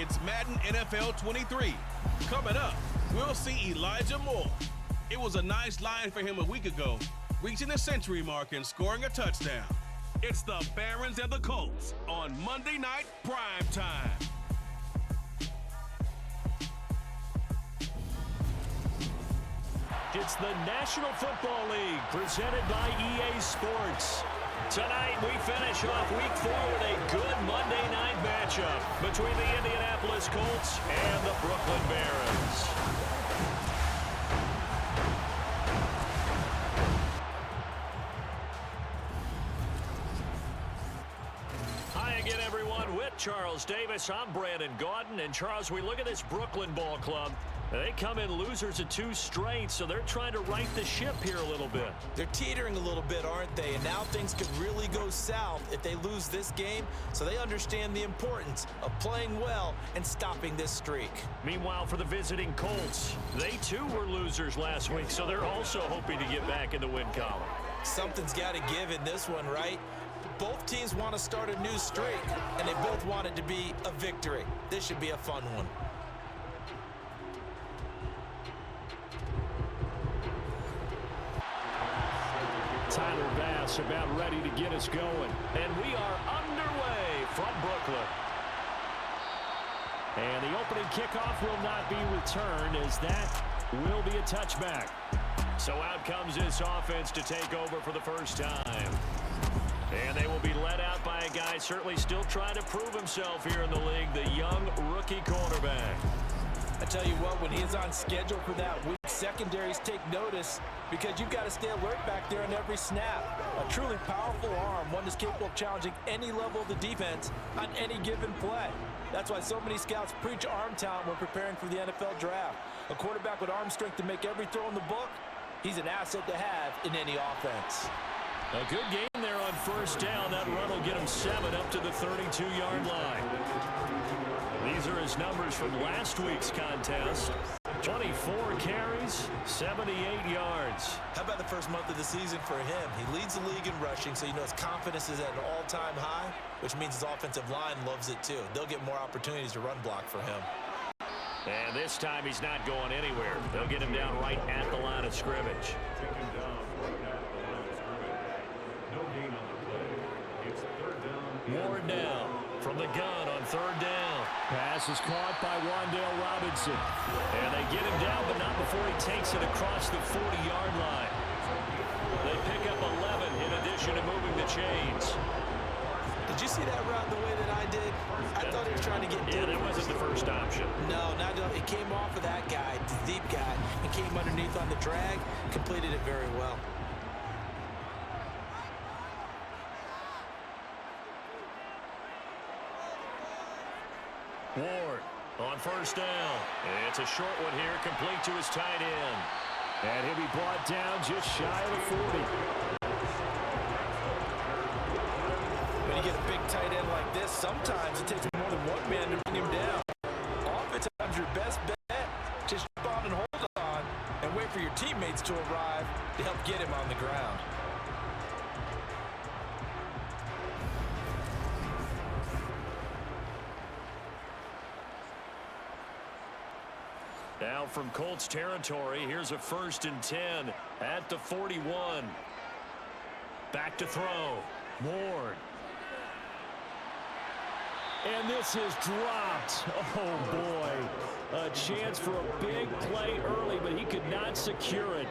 It's Madden NFL 23. Coming up, we'll see Elijah Moore. It was a nice line for him a week ago, reaching the century mark and scoring a touchdown. It's the Barons and the Colts on Monday Night Primetime. It's the National Football League presented by EA Sports. Tonight we finish off Week 4 with a good Monday night matchup between the Indianapolis Colts and the Brooklyn Barons. Hi again, everyone. With Charles Davis, I'm Brandon Gaudin. And Charles, we look at this Brooklyn ball club. They come in losers of 2 straight, so they're trying to right the ship here a little bit. They're teetering a little bit, aren't they? And now things could really go south if they lose this game, so they understand the importance of playing well and stopping this streak. Meanwhile, for the visiting Colts, they too were losers last week, so they're also hoping to get back in the win column. Something's got to give in this one, right? Both teams want to start a new streak, and they both want it to be a victory. This should be a fun one. Tyler Bass about ready to get us going. And we are underway from Brooklyn. And the opening kickoff will not be returned, as that will be a touchback. So out comes this offense to take over for the first time. And they will be led out by a guy certainly still trying to prove himself here in the league, the young rookie cornerback. I tell you what, when he's on schedule for that week, secondaries take notice because you've got to stay alert back there on every snap. A truly powerful arm, one that's capable of challenging any level of the defense on any given play. That's why so many scouts preach arm talent when preparing for the NFL draft. A quarterback with arm strength to make every throw in the book, he's an asset to have in any offense. A good game there on first down. That run will get him 7 up to the 32-yard line. These are his numbers from last week's contest. 24 carries, 78 yards. How about the first month of the season for him? He leads the league in rushing, so you know his confidence is at an all-time high, which means his offensive line loves it too. They'll get more opportunities to run block for him. And this time he's not going anywhere. They'll get him down right at the line of scrimmage. Ward down from the gun on third down. Pass is caught by Wan'Dale Robinson. And they get him down, but not before he takes it across the 40-yard line. They pick up 11 in addition to moving the chains. Did you see that route the way that I did? I thought he was trying to get deep. Yeah, that wasn't the first option. No, it came off of that guy, the deep guy, and came underneath on the drag, completed it very well. Ward on first down. It's a short one here, complete to his tight end. And he'll be brought down just shy of the 40. When you get a big tight end like this, sometimes it takes more than one man to bring him down. Oftentimes your best bet, just jump on and hold on and wait for your teammates to arrive to help get him on the ground. Now from Colts territory, here's a 1st and 10 at the 41. Back to throw. Ward. And this is dropped. Oh, boy. A chance for a big play early, but he could not secure it.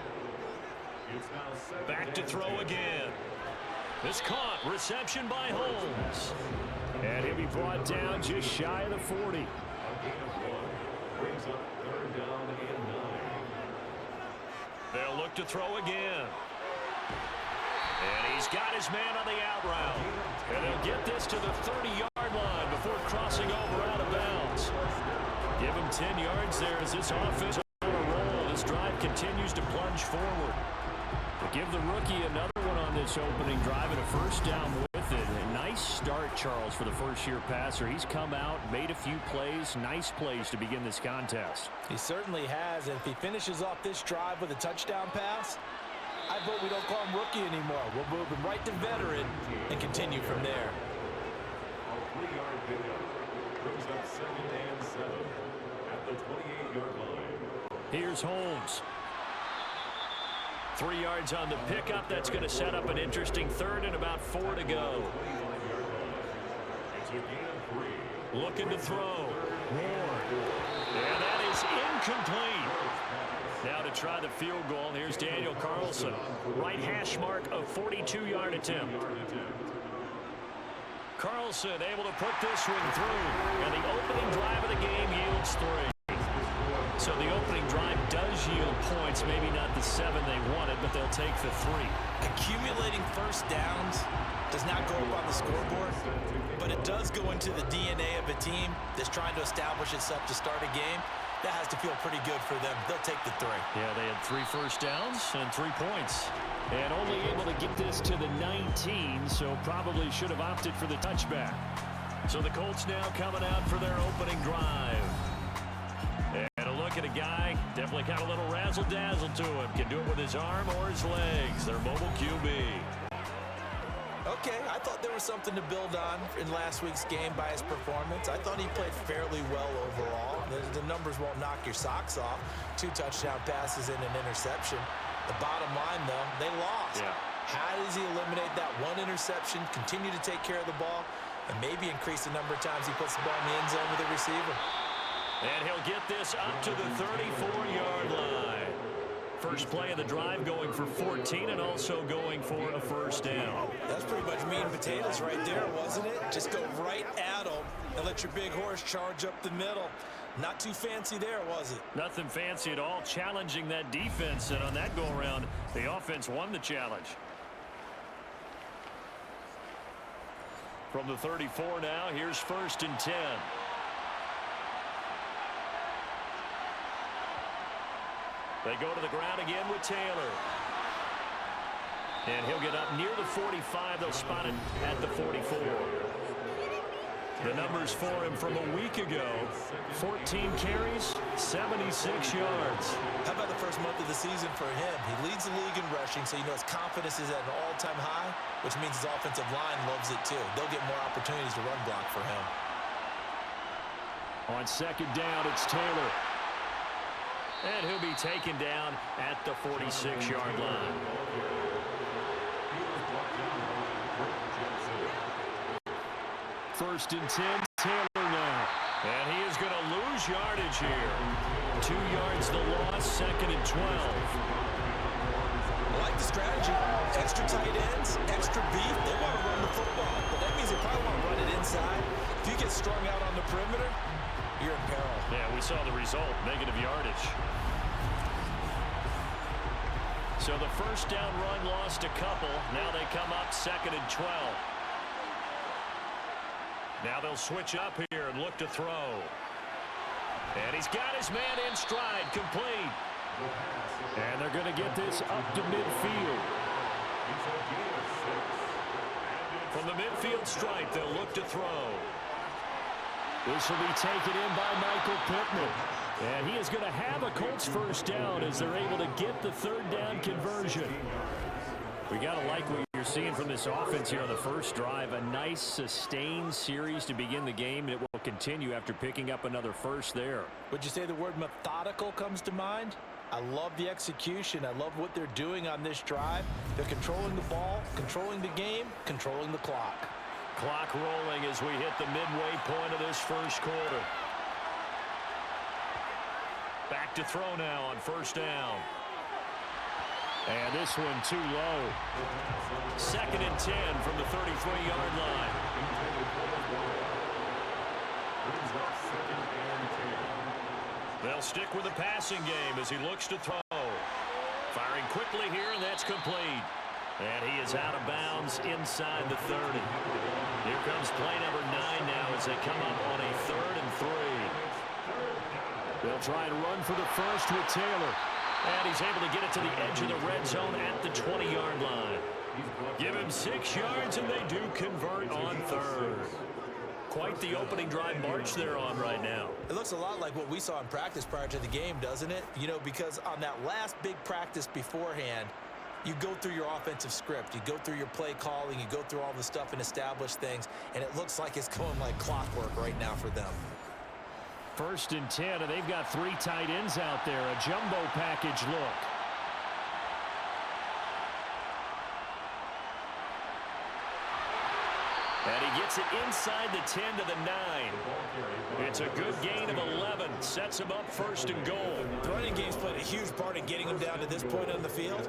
Back to throw again. This caught. Reception by Holmes. And he'll be brought down just shy of the 40. They'll look to throw again. And he's got his man on the out route. And they'll get this to the 30-yard line before crossing over out of bounds. Give him 10 yards there as this offense on a roll. This drive continues to plunge forward. To give the rookie another one on this opening drive and a first down with it. A nice start, Charles, for the first-year passer. He's come out, made a few plays, nice plays to begin this contest. He certainly has, and if he finishes off this drive with a touchdown pass, I vote we don't call him rookie anymore. We'll move him right to veteran and continue from there. Brings up 2nd and 7 at the 28-yard line. Here's Holmes. 3 yards on the pickup. That's going to set up an interesting third and about 4 to go. Looking to throw. Ward. And that is incomplete. Now to try the field goal, here's Daniel Carlson. Right hash mark of 42-yard attempt. Carlson able to put this one through. And the opening drive of the game yields 3. So the opening drive does yield points, maybe not the 7 they wanted, but they'll take the 3. Accumulating first downs does not go up on the scoreboard, but it does go into the DNA of a team that's trying to establish itself to start a game. That has to feel pretty good for them. They'll take the 3. Yeah, they had 3 first downs and 3 points. And only able to get this to the 19, so probably should have opted for the touchback. So the Colts now coming out for their opening drive. And a look at a guy, definitely got a little razzle-dazzle to him. Can do it with his arm or his legs. Their mobile QB. Okay, I thought there was something to build on in last week's game by his performance. I thought he played fairly well overall. The numbers won't knock your socks off. 2 touchdown passes and an interception. The bottom line, though, they lost. Yeah. How does he eliminate that 1 interception, continue to take care of the ball, and maybe increase the number of times he puts the ball in the end zone with the receiver? And he'll get this up to the 34-yard line. First play of the drive going for 14 and also going for a first down. That's pretty much meat and potatoes right there, wasn't it? Just go right at them and let your big horse charge up the middle. Not too fancy there, was it? Nothing fancy at all, challenging that defense, and on that go-around, the offense won the challenge. From the 34 now, here's 1st and 10. They go to the ground again with Taylor. And he'll get up near the 45. They'll spot it at the 44. The numbers for him from a week ago: 14 carries, 76 yards. How about the first month of the season for him? He leads the league in rushing, so you know his confidence is at an all-time high, which means his offensive line loves it too. They'll get more opportunities to run block for him. On 2nd down, it's Taylor. And he'll be taken down at the 46-yard line. First and 10, Taylor now. And he is going to lose yardage here. 2 yards the loss, 2nd and 12. I like the strategy. Extra tight ends, extra beef. They want to run the football, but that means they probably want to run it inside. If you get strung out on the perimeter, you're in peril. Yeah, we saw the result, negative yardage. So the first down run lost a couple. Now they come up 2nd and 12. Now they'll switch up here and look to throw. And he's got his man in stride, complete. And they're going to get this up to midfield. From the midfield stripe, they'll look to throw. This will be taken in by Michael Pittman. And he is going to have a Colts first down as they're able to get the 3rd down conversion. We got to like what you're seeing from this offense here on the first drive. A nice sustained series to begin the game, and it will continue after picking up another first there. Would you say the word methodical comes to mind? I love the execution. I love what they're doing on this drive. They're controlling the ball, controlling the game, controlling the clock. Clock rolling as we hit the midway point of this first quarter. Back to throw now on first down. And this one too low. 2nd and 10 from the 33-yard line. They'll stick with the passing game as he looks to throw. Firing quickly here, and that's complete. And he is out of bounds inside the 30. Here comes play number 9 now as they come up on a 3rd and 3. They'll try and run for the first with Taylor. And he's able to get it to the edge of the red zone at the 20-yard line. Give him 6 yards, and they do convert on 3rd. Quite the opening drive march they're on right now. It looks a lot like what we saw in practice prior to the game, doesn't it? You know, because on that last big practice beforehand, You go through your offensive script. You go through your play calling. You go through all the stuff and establish things, and it looks like it's going like clockwork right now for them. 1st and 10, and they've got 3 tight ends out there. A jumbo package look. And he gets it inside the 10 to the 9. It's a good gain of 11. Sets him up 1st and goal. The running game's played a huge part in getting him down to this point on the field.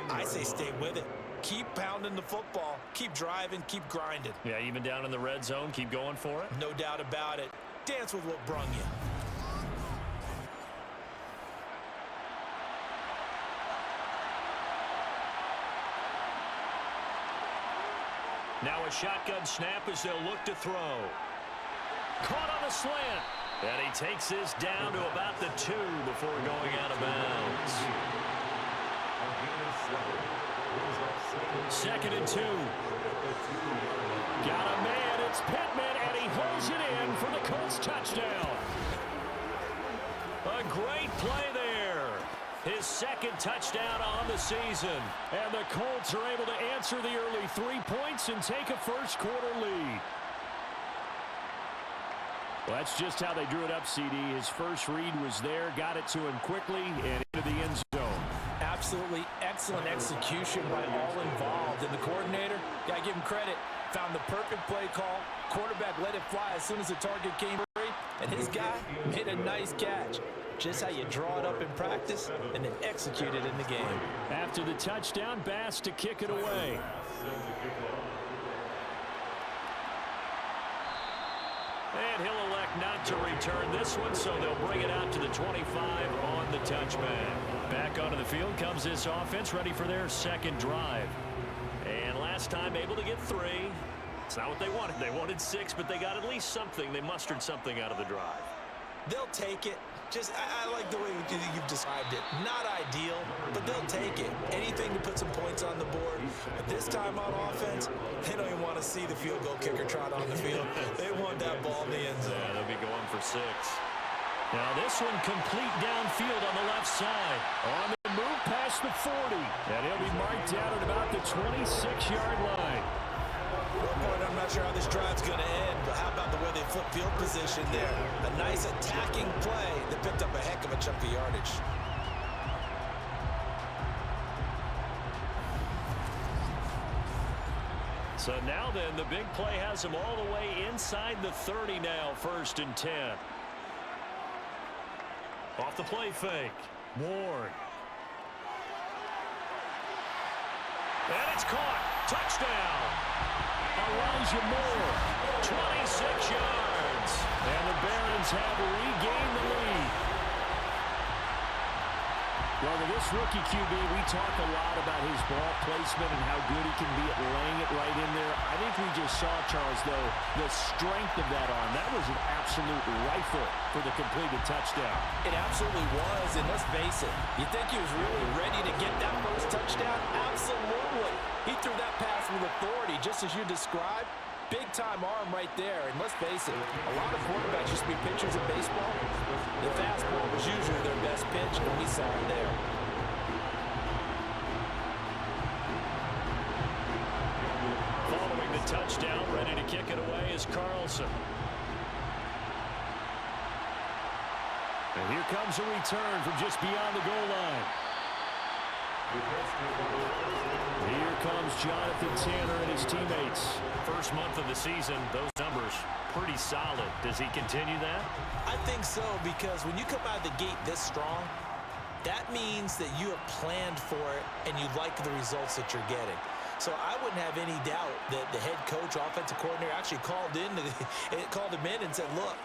I say stay with it. Keep pounding the football. Keep driving. Keep grinding. Yeah, even down in the red zone, keep going for it. No doubt about it. Dance with what brung you. Now a shotgun snap as they'll look to throw. Caught on the slant. And he takes this down to about the 2 before going out of bounds. 2nd and 2. Got a man. It's Pittman, and he holds it in for the Colts touchdown. A great play there. His 2nd touchdown on the season. And the Colts are able to answer the early 3 points and take a 1st quarter lead. Well, that's just how they drew it up, CD. His first read was there, got it to him quickly, and into the end zone. Absolutely excellent execution by all involved. And the coordinator, got to give him credit, found the perfect play call. Quarterback let it fly as soon as the target came free, and his guy made a nice catch. Just how you draw it up in practice and then execute it in the game. After the touchdown, Bass to kick it away. And he'll elect not to return this one, so they'll bring it out to the 25 on the touchback. Back onto the field comes this offense, ready for their 2nd drive. And last time able to get 3. It's not what they wanted. They wanted 6, but they got at least something. They mustered something out of the drive. They'll take it. I like the way you've described it. Not ideal, but they'll take it. Anything to put some points on the board. But this time on offense, they don't even want to see the field goal kicker trot on the field. They want that ball in the end zone. Yeah, they'll be going for 6. Now this one complete downfield on the left side. On the move past the 40. And he'll be marked down at about the 26-yard line. I'm not sure how this drive's going to end, but how about the way they flip field position there? A nice attacking play that picked up a heck of a chunk of yardage. So now then, the big play has them all the way inside the 30 now, 1st and 10. Off the play fake. Ward. And it's caught. Touchdown. Elijah Moore, 26 yards. And the Barons have regained the lead. Well, with this rookie QB, we talk a lot about his ball placement and how good he can be at laying it right in there. I think we just saw, Charles, though, the strength of that arm. That was an absolute rifle for the completed touchdown. It absolutely was, and let's face it, you think he was really ready to get that first touchdown? Absolutely. He threw that pass with authority, just as you described. Big-time arm right there, and let's face it, a lot of quarterbacks used to be pitchers in baseball. The fastball was usually their best pitch, and we saw it there. Following the touchdown, ready to kick it away is Carlson. And here comes a return from just beyond the goal line. Here comes Jonathan Tanner and his teammates. First month of the season, those numbers pretty solid. Does he continue that? I think so, because when you come out of the gate this strong, that means that you have planned for it and you like the results that you're getting. So I wouldn't have any doubt that the head coach, offensive coordinator, actually called him in and said, look,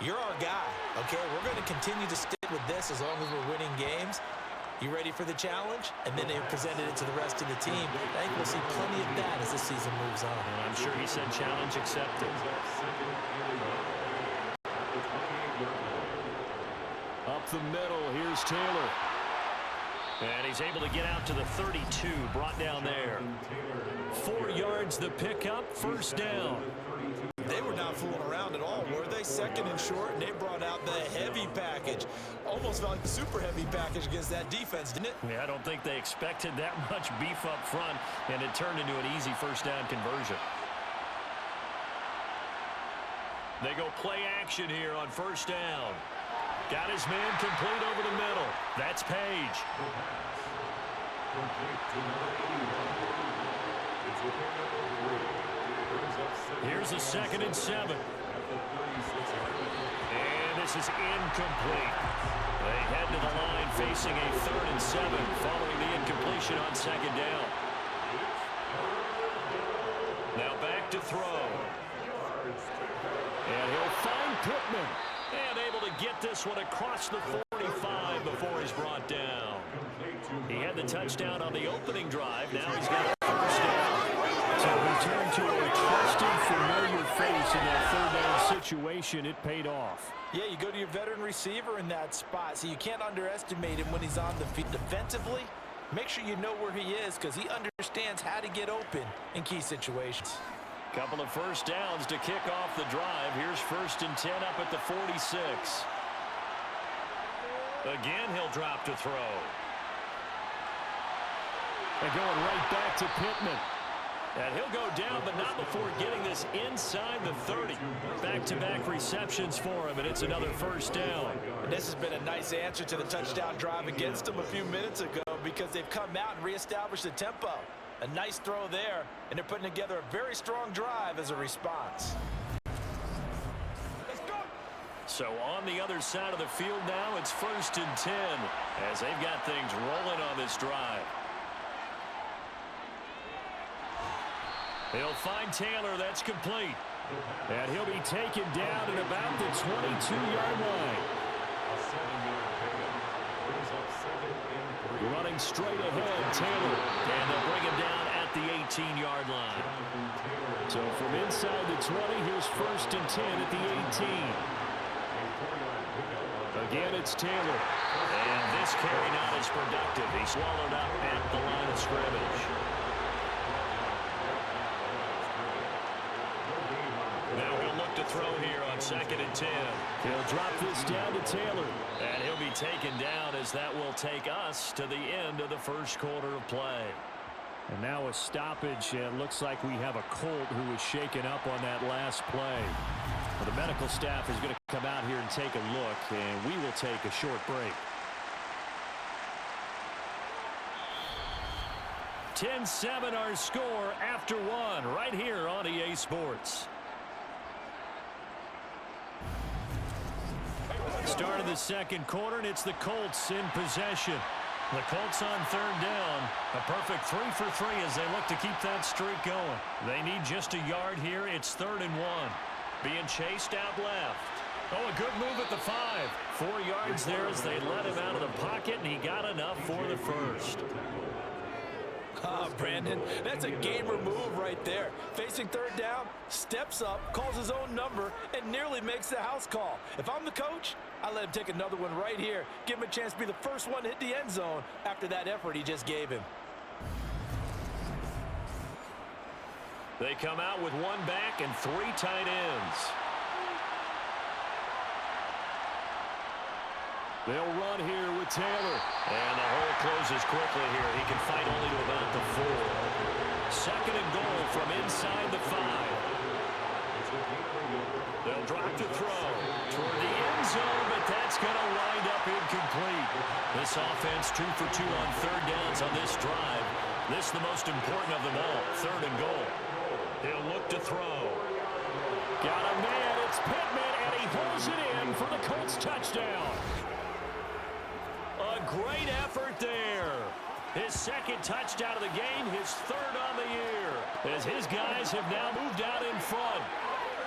you're our guy, okay? We're going to continue to stick with this as long as we're winning games. You ready for the challenge? And then they presented it to the rest of the team. I think we'll see plenty of that as the season moves on. And I'm sure he said challenge accepted. Up the middle, here's Taylor. And he's able to get out to the 32, brought down there. 4 yards the pickup, 1st down. They were not fooling around at all, were they? second and short, and they brought out the heavy package. Almost felt like the super heavy package against that defense, didn't it? Yeah, I don't think they expected that much beef up front, and it turned into an easy first down conversion. They go play action here on first down. Got his man complete over the middle. That's Page. Here's a 2nd and 7. And this is incomplete. They head to the line facing a 3rd and 7 following the incompletion on 2nd down. Now back to throw. And he'll find Pittman. And able to get this one across the 45 before he's brought down. He had the touchdown on the opening drive. Now he's got a first down. So return to a trusted, familiar face in that 3rd down situation. It paid off. Yeah, you go to your veteran receiver in that spot, so you can't underestimate him when he's on the field. Defensively, make sure you know where he is because he understands how to get open in key situations. Couple of first downs to kick off the drive. Here's 1st and 10 up at the 46. Again, he'll drop to throw. They're going right back to Pittman. And he'll go down, but not before getting this inside the 30. Back-to-back receptions for him, and it's another first down. And this has been a nice answer to the touchdown drive against them a few minutes ago because they've come out and reestablished the tempo. A nice throw there, and they're putting together a very strong drive as a response. So on the other side of the field now, it's 1st and 10 as they've got things rolling on this drive. He'll find Taylor. That's complete. And he'll be taken down at about the 22-yard line. Running straight ahead, Taylor. And they'll bring him down at the 18-yard line. So from inside the 20, here's 1st and 10 at the 18. Again, it's Taylor. And this carry not as productive. He swallowed up at the line of scrimmage. Now he'll look to throw here on 2nd and 10. He'll drop this down to Taylor. And he'll be taken down as that will take us to the end of the first quarter of play. And now a stoppage. It looks like we have a Colt who was shaken up on that last play. Well, the medical staff is going to come out here and take a look, and we will take a short break. 10-7 our score after one right here on EA Sports. Start of the second quarter, and it's the Colts in possession. The Colts on 3rd down. A perfect 3 for 3 as they look to keep that streak going. They need just a yard here. It's 3rd and 1. Being chased out left. Oh, a good move at the 5. 4 yards there as they let him out of the pocket, and he got enough for the first. Brandon, that's a gamer move right there. Facing 3rd down, steps up, calls his own number, and nearly makes the house call. If I'm the coach, I let him take another one right here. Give him a chance to be the first one to hit the end zone after that effort he just gave him. They come out with 1 back and 3 tight ends. They'll run here with Taylor. And the hole closes quickly here. He can fight only to about the 4. 2nd and goal from inside the 5. They'll drop to throw toward the end zone, but that's going to wind up incomplete. This offense 2 for 2 on 3rd downs on this drive. This is the most important of them all. 3rd and goal. He'll look to throw. Got a man. It's Pittman, and he pulls it in for the Colts touchdown. A great effort there. His 2nd touchdown of the game, his 3rd on the year, as his guys have now moved out in front.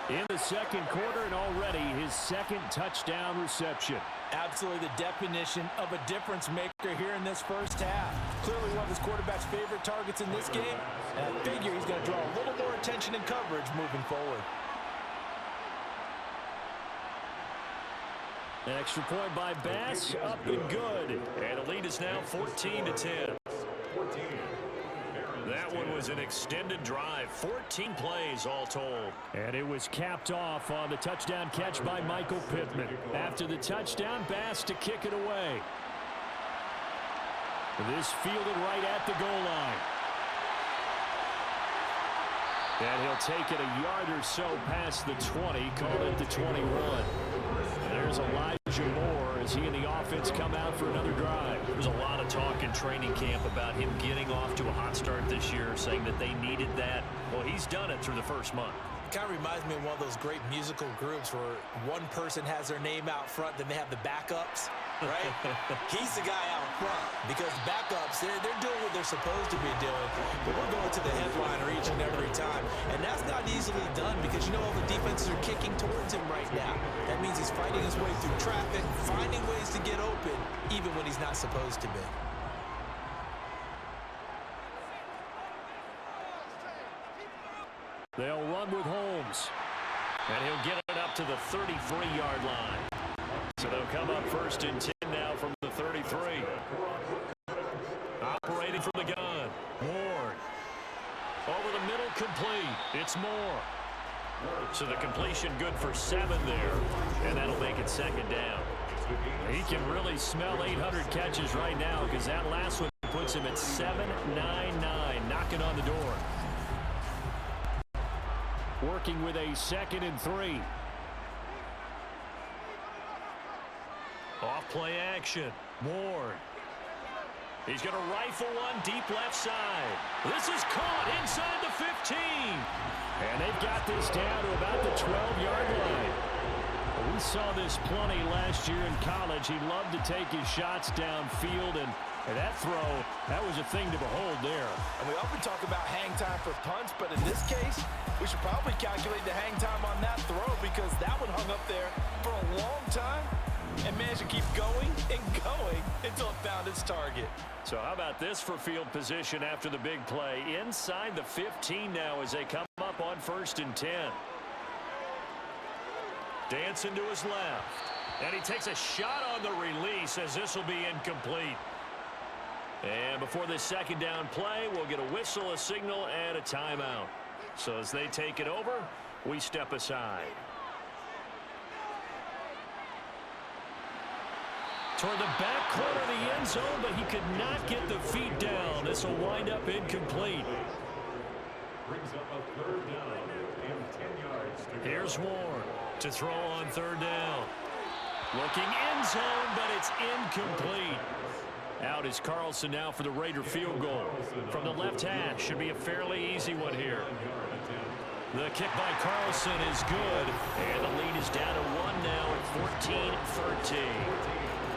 In the second quarter, and already his 2nd touchdown reception. Absolutely the definition of a difference maker here in this first half. Clearly one of his quarterback's favorite targets in this game, and I figure he's going to draw a little more attention and coverage moving forward. An extra point by Bass, up and good. And the lead is now 14-10. That That one was an extended drive, 14 plays all told. And it was capped off on the touchdown catch by Michael Pittman. After the touchdown, Bass to kick it away. This fielded right at the goal line. And he'll take it a yard or so past the 20, call it the 21. And there's Elijah Moore as he and the offense come out for another drive. There was a lot of talk in training camp about him getting off to a hot start this year, saying that they needed that. Well, he's done it through the first month. It kind of reminds me of one of those great musical groups where one person has their name out front, then they have the backups, right? He's the guy out front because the backups, they're doing what they're supposed to be doing, but we're going to the headliner each and every time, and that's not easily done because you know all the defenses are kicking towards him right now. That means he's fighting his way through traffic, finding ways to get open, even when he's not supposed to be. They'll run with Holmes. And he'll get it up to the 33-yard line. So they'll come up 1st and 10 now from the 33. Operating from the gun. Moore. Over the middle, complete. It's Moore. So the completion good for 7 there. And that'll make it 2nd down. He can really smell 800 catches right now because that last one puts him at 799, knocking on the door. Working with a 2nd and 3. Off play action. Moore. He's going to rifle one deep left side. This is caught inside the 15. And they've got this down to about the 12-yard line. We saw this plenty last year in college. He loved to take his shots downfield, and that throw, that was a thing to behold there. And we often talk about hang time for punts, but in this case, we should probably calculate the hang time on that throw because that one hung up there for a long time and managed to keep going and going until it found its target. So how about this for field position after the big play? Inside the 15 now as they come up on 1st and 10. Dancing to his left. And he takes a shot on the release as this will be incomplete. And before this 2nd down play, we'll get a whistle, a signal, and a timeout. So as they take it over, we step aside. Toward the back corner of the end zone, but he could not get the feet down. This will wind up incomplete. Brings up a 3rd down and 10 yards. Here's Warren to throw on 3rd down. Looking end zone, but it's incomplete. Out is Carlson now for the Raider field goal. From the left hash, should be a fairly easy one here. The kick by Carlson is good, and the lead is down to 1 now at 14-13.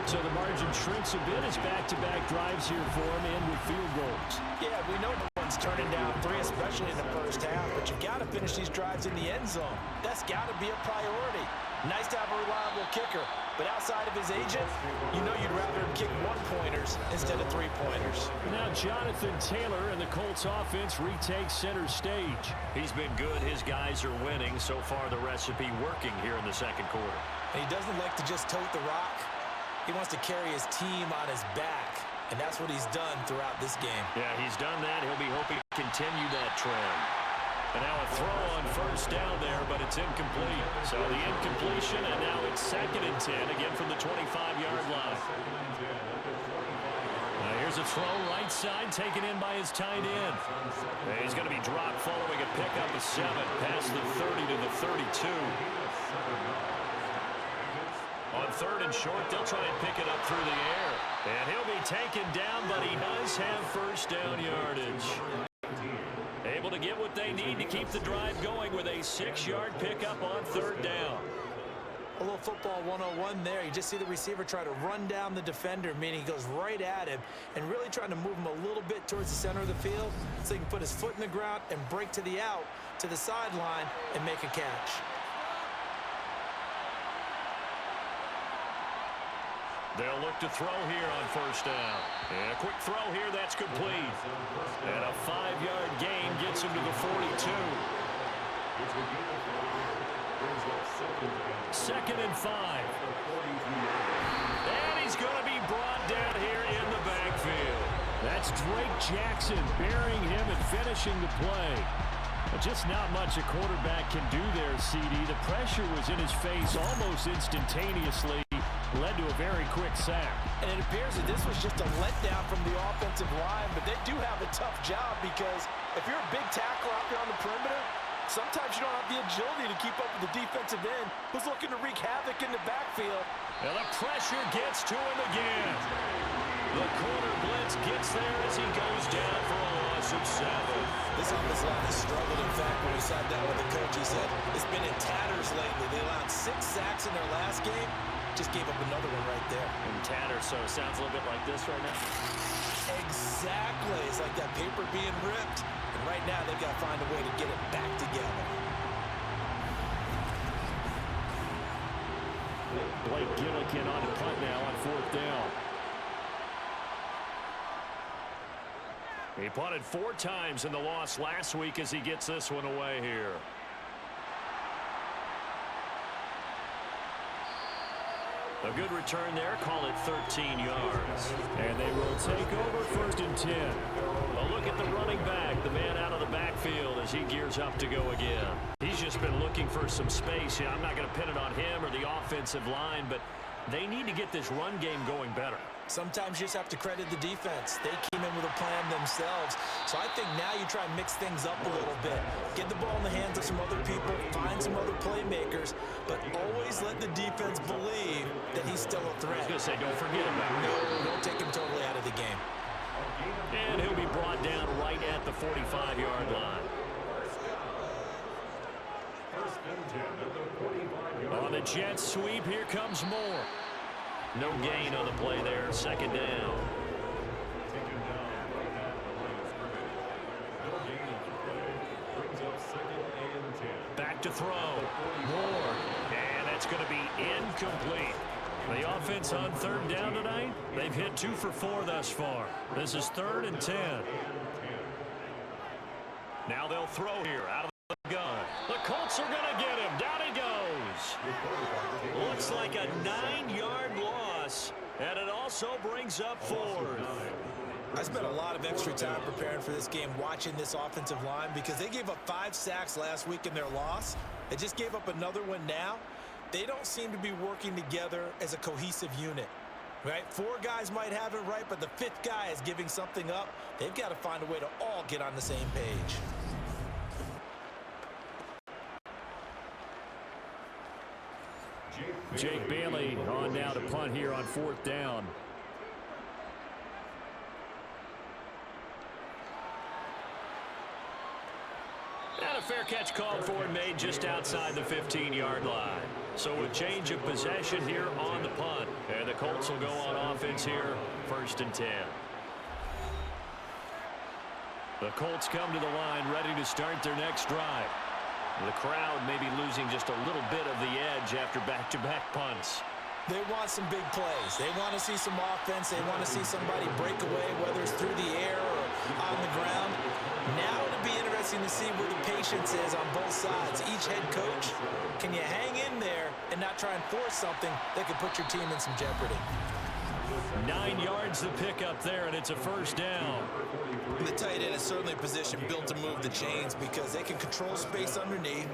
So the margin shrinks a bit as back-to-back drives here for him and with field goals. Yeah, we know no one's turning down 3, especially in the first half, but you've got to finish these drives in the end zone. That's got to be a priority. Nice to have a reliable kicker, but outside of his agent, you know you'd rather him kick 1-pointers instead of 3-pointers. Now Jonathan Taylor and the Colts offense retake center stage. He's been good. His guys are winning. So far, the recipe working here in the 2nd quarter. And he doesn't like to just tote the rock. He wants to carry his team on his back, and that's what he's done throughout this game. Yeah, he's done that. He'll be hoping to continue that trend. And now a throw on 1st down there, but it's incomplete. So the incompletion, and now it's 2nd and 10, again from the 25-yard line. Now here's a throw right side, taken in by his tight end. And he's going to be dropped following a pickup of 7, past the 30 to the 32. On 3rd and short, they'll try and pick it up through the air. And he'll be taken down, but he does have 1st down yardage. Able to get what they need to keep the drive going with a 6-yard pickup on 3rd down. A little football 101 there. You just see the receiver try to run down the defender, meaning he goes right at him and really trying to move him a little bit towards the center of the field so he can put his foot in the ground and break to the out, to the sideline, and make a catch. They'll look to throw here on 1st down. And a quick throw here, that's complete. And a 5-yard gain gets him to the 42. 2nd and 5. And he's going to be brought down here in the backfield. That's Drake Jackson burying him and finishing the play. But just not much a quarterback can do there, CD. The pressure was in his face almost instantaneously. Led to a very quick sack. And it appears that this was just a letdown from the offensive line, but they do have a tough job because if you're a big tackle out there on the perimeter, sometimes you don't have the agility to keep up with the defensive end who's looking to wreak havoc in the backfield. And the pressure gets to him again. The corner blitz gets there as he goes down for a loss of 7. This offensive line has struggled. In fact, when we sat down with the coach, he said it's been in tatters lately. They allowed 6 sacks in their last game. Just gave up another one right there. In tatters, so it sounds a little bit like this right now. Exactly. It's like that paper being ripped. And right now, they've got to find a way to get it back together. Blake Gillikin on the punt now on 4th down. He punted 4 times in the loss last week as he gets this one away here. A good return there, call it 13 yards. And they will take over 1st and 10. A look at the running back, the man out of the backfield as he gears up to go again. He's just been looking for some space. I'm not going to pin it on him or the offensive line, but they need to get this run game going better. Sometimes you just have to credit the defense. They came in with a plan themselves. So I think now you try and mix things up a little bit. Get the ball in the hands of some other people, find some other playmakers, but always let the defense believe that he's still a threat. I was going to say, don't forget about him. No, don't take him totally out of the game. And he'll be brought down right at the 45-yard line. On the jet sweep, here comes Moore. No gain on the play there, 2nd down. Back to throw. Moore. And that's going to be incomplete. The offense on 3rd down tonight, they've hit 2 for 4 thus far. This is 3rd and 10. Now they'll throw here out of the gun. The Colts are going to get him. Down he goes. Looks like a 9-yard loss, and it also brings up 4th. I spent a lot of extra time preparing for this game, watching this offensive line, because they gave up 5 sacks last week in their loss. They just gave up another one now. They don't seem to be working together as a cohesive unit, right? 4 guys might have it right, but the 5th guy is giving something up. They've got to find a way to all get on the same page. Jake Bailey on now to punt here on 4th down. And a fair catch called for and made just outside the 15-yard line. So a change of possession here on the punt. And the Colts will go on offense here, 1st and 10. The Colts come to the line ready to start their next drive. The crowd may be losing just a little bit of the edge after back-to-back punts. They want some big plays. They want to see some offense. They want to see somebody break away, whether it's through the air or on the ground. Now it'll be interesting to see where the patience is on both sides. Each head coach, can you hang in there and not try and force something that could put your team in some jeopardy? 9 yards to pick up there, and it's a 1st down. The tight end is certainly a position built to move the chains because they can control space underneath.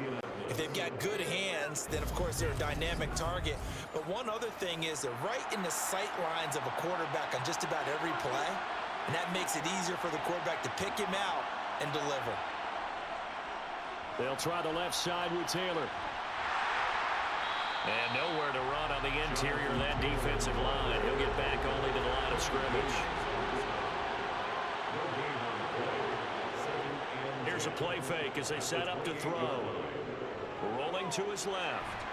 If they've got good hands, then of course they're a dynamic target. But one other thing is they're right in the sight lines of a quarterback on just about every play, and that makes it easier for the quarterback to pick him out and deliver. They'll try the left side with Taylor. And nowhere to run on the interior of that defensive line. He'll get back only to the line of scrimmage. Here's a play fake as they set up to throw. Rolling to his left.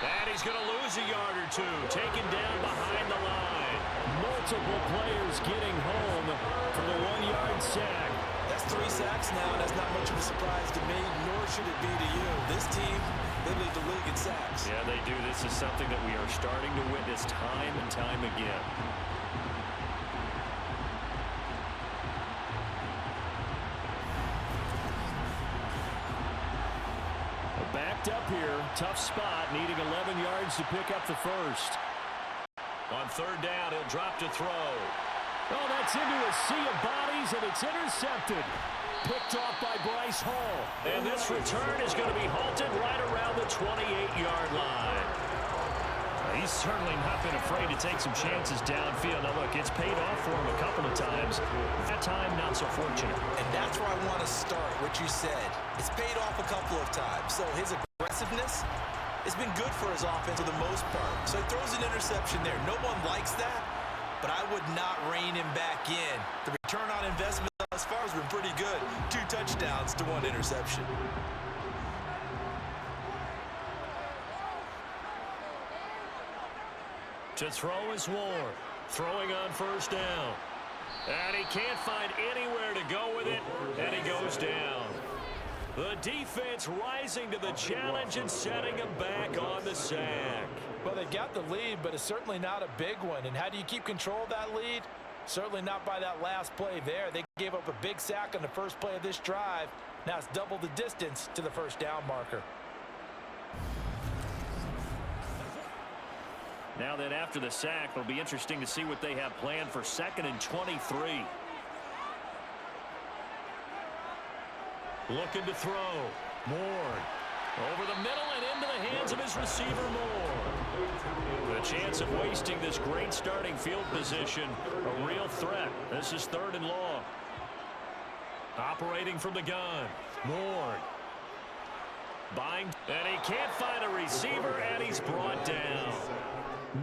And he's going to lose a yard or 2. Taken down behind the line. Multiple players getting home for the 1-yard sack. That's 3 sacks now, and that's not much of a surprise to me, nor should it be to you. This team, they lead the league in sacks. Yeah, they do. This is something that we are starting to witness time and time again. Backed up here, tough spot, needing 11 yards to pick up the 1st. On 3rd down, he'll drop to throw. Oh, that's into a sea of bodies, and it's intercepted. Picked off by Bryce Hall. And this return is going to be halted right around the 28-yard line. He's certainly not been afraid to take some chances downfield. Now, look, it's paid off for him a couple of times. That time, not so fortunate. And that's where I want to start, what you said. It's paid off a couple of times. So his aggressiveness has been good for his offense for the most part. So he throws an interception there. No one likes that, but I would not rein him back in. The return on investment thus far has been pretty good. 2 touchdowns to 1 interception. To throw is Ward. Throwing on first down. And he can't find anywhere to go with it, and he goes down. The defense rising to the challenge and setting him back on the sack. Well, they got the lead, but it's certainly not a big one. And how do you keep control of that lead? Certainly not by that last play there. They gave up a big sack on the first play of this drive. Now it's double the distance to the first down marker. Now then, after the sack, it'll be interesting to see what they have planned for 2nd and 23. Looking to throw. Moore. Over the middle and into the hands of his receiver, Moore. The chance of wasting this great starting field position, a real threat. This is 3rd and long. Operating from the gun. Moore. Buying. And he can't find a receiver, and he's brought down.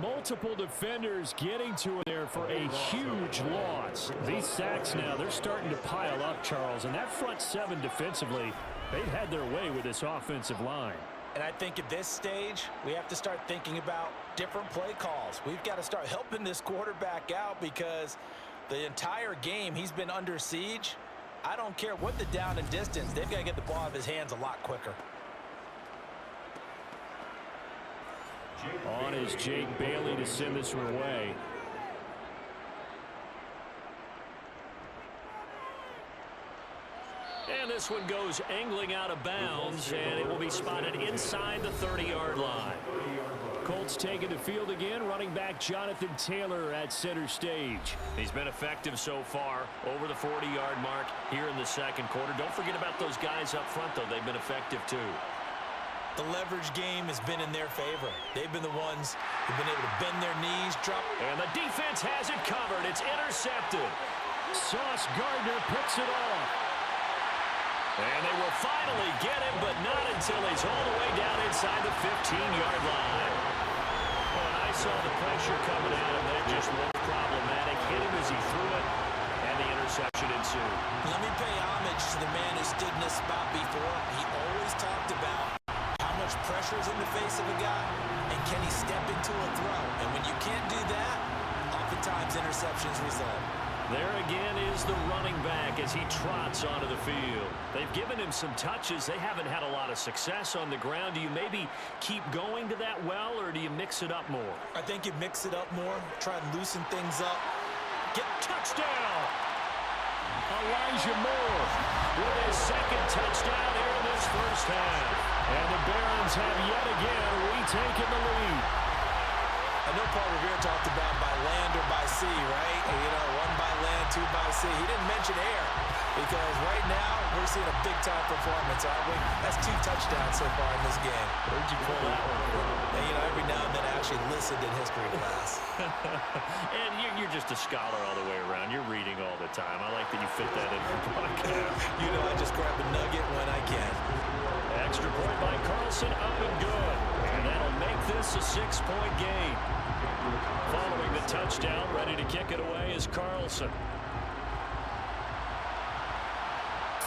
Multiple defenders getting to it there for a huge loss. These sacks now, they're starting to pile up, Charles. And that front 7 defensively, they've had their way with this offensive line. And I think at this stage, we have to start thinking about different play calls. We've got to start helping this quarterback out because the entire game he's been under siege. I don't care what the down and distance. They've got to get the ball out of his hands a lot quicker. On is Jake Bailey to send this one away. And this one goes angling out of bounds, and it will be spotted inside the 30-yard line. Colts taking the field again. Running back Jonathan Taylor at center stage. He's been effective so far over the 40-yard mark here in the second quarter. Don't forget about those guys up front, though. They've been effective, too. The leverage game has been in their favor. They've been the ones who've been able to bend their knees, drop. And the defense has it covered. It's intercepted. Sauce Gardner picks it off. And they will finally get him, but not until he's all the way down inside the 15-yard line. Oh, and I saw the pressure coming at him. That just looked problematic. Hit him as he threw it, and the interception ensued. Let me pay homage to the man who stood in this spot before. He always talked about how much pressure is in the face of a guy, and can he step into a throw? And when you can't do that, oftentimes interceptions result. There again is the running back as he trots onto the field. They've given him some touches. They haven't had a lot of success on the ground. Do you maybe keep going to that well, or do you mix it up more? I think you mix it up more, try and loosen things up. Get touchdown! Elijah Moore with his 2nd touchdown here in this first half. And the Barons have yet again retaken the lead. I know Paul Revere talked about by land or by sea, right? You know, 1 by land, 2 by sea. He didn't mention air because right now we're seeing a big-time performance, aren't we? That's 2 touchdowns so far in this game. Where'd you pull that one from? And, you know, every now and then I actually listened in history class. And you're just a scholar all the way around. You're reading all the time. I like that you fit that in for podcast. You know, I just grab a nugget when I can. Extra point by Carlson, up and good. And that'll make this a 6-point game. Following the touchdown, ready to kick it away is Carlson.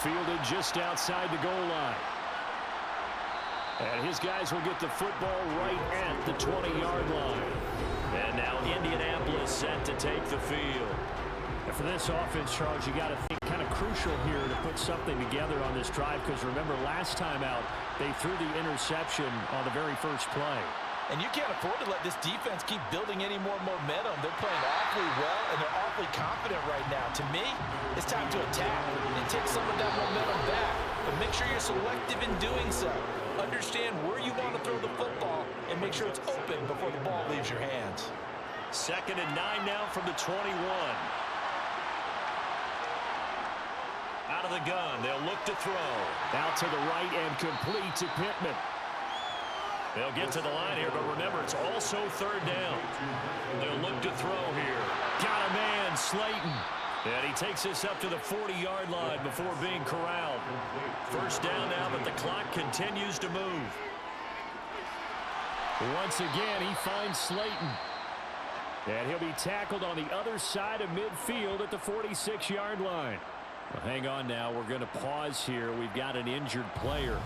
Fielded just outside the goal line. And his guys will get the football right at the 20-yard line. And now Indianapolis set to take the field. And for this offense, Charles, you got to think kind of crucial here to put something together on this drive, because remember, last time out, they threw the interception on the very first play. And you can't afford to let this defense keep building any more momentum. They're playing awfully well, and they're awfully confident right now. To me, it's time to attack and take some of that momentum back. But make sure you're selective in doing so. Understand where you want to throw the football and make sure it's open before the ball leaves your hands. 2nd and 9 now from the 21. out of the gun. They'll look to throw. Out to the right and complete to Pittman. They'll get to the line here, but remember, it's also third down. They'll look to throw here. Got a man, Slayton. And he takes this up to the 40-yard line before being corralled. First down now, but the clock continues to move. Once again, he finds Slayton. And he'll be tackled on the other side of midfield at the 46-yard line. Well, hang on now. We're going to pause here. We've got an injured player.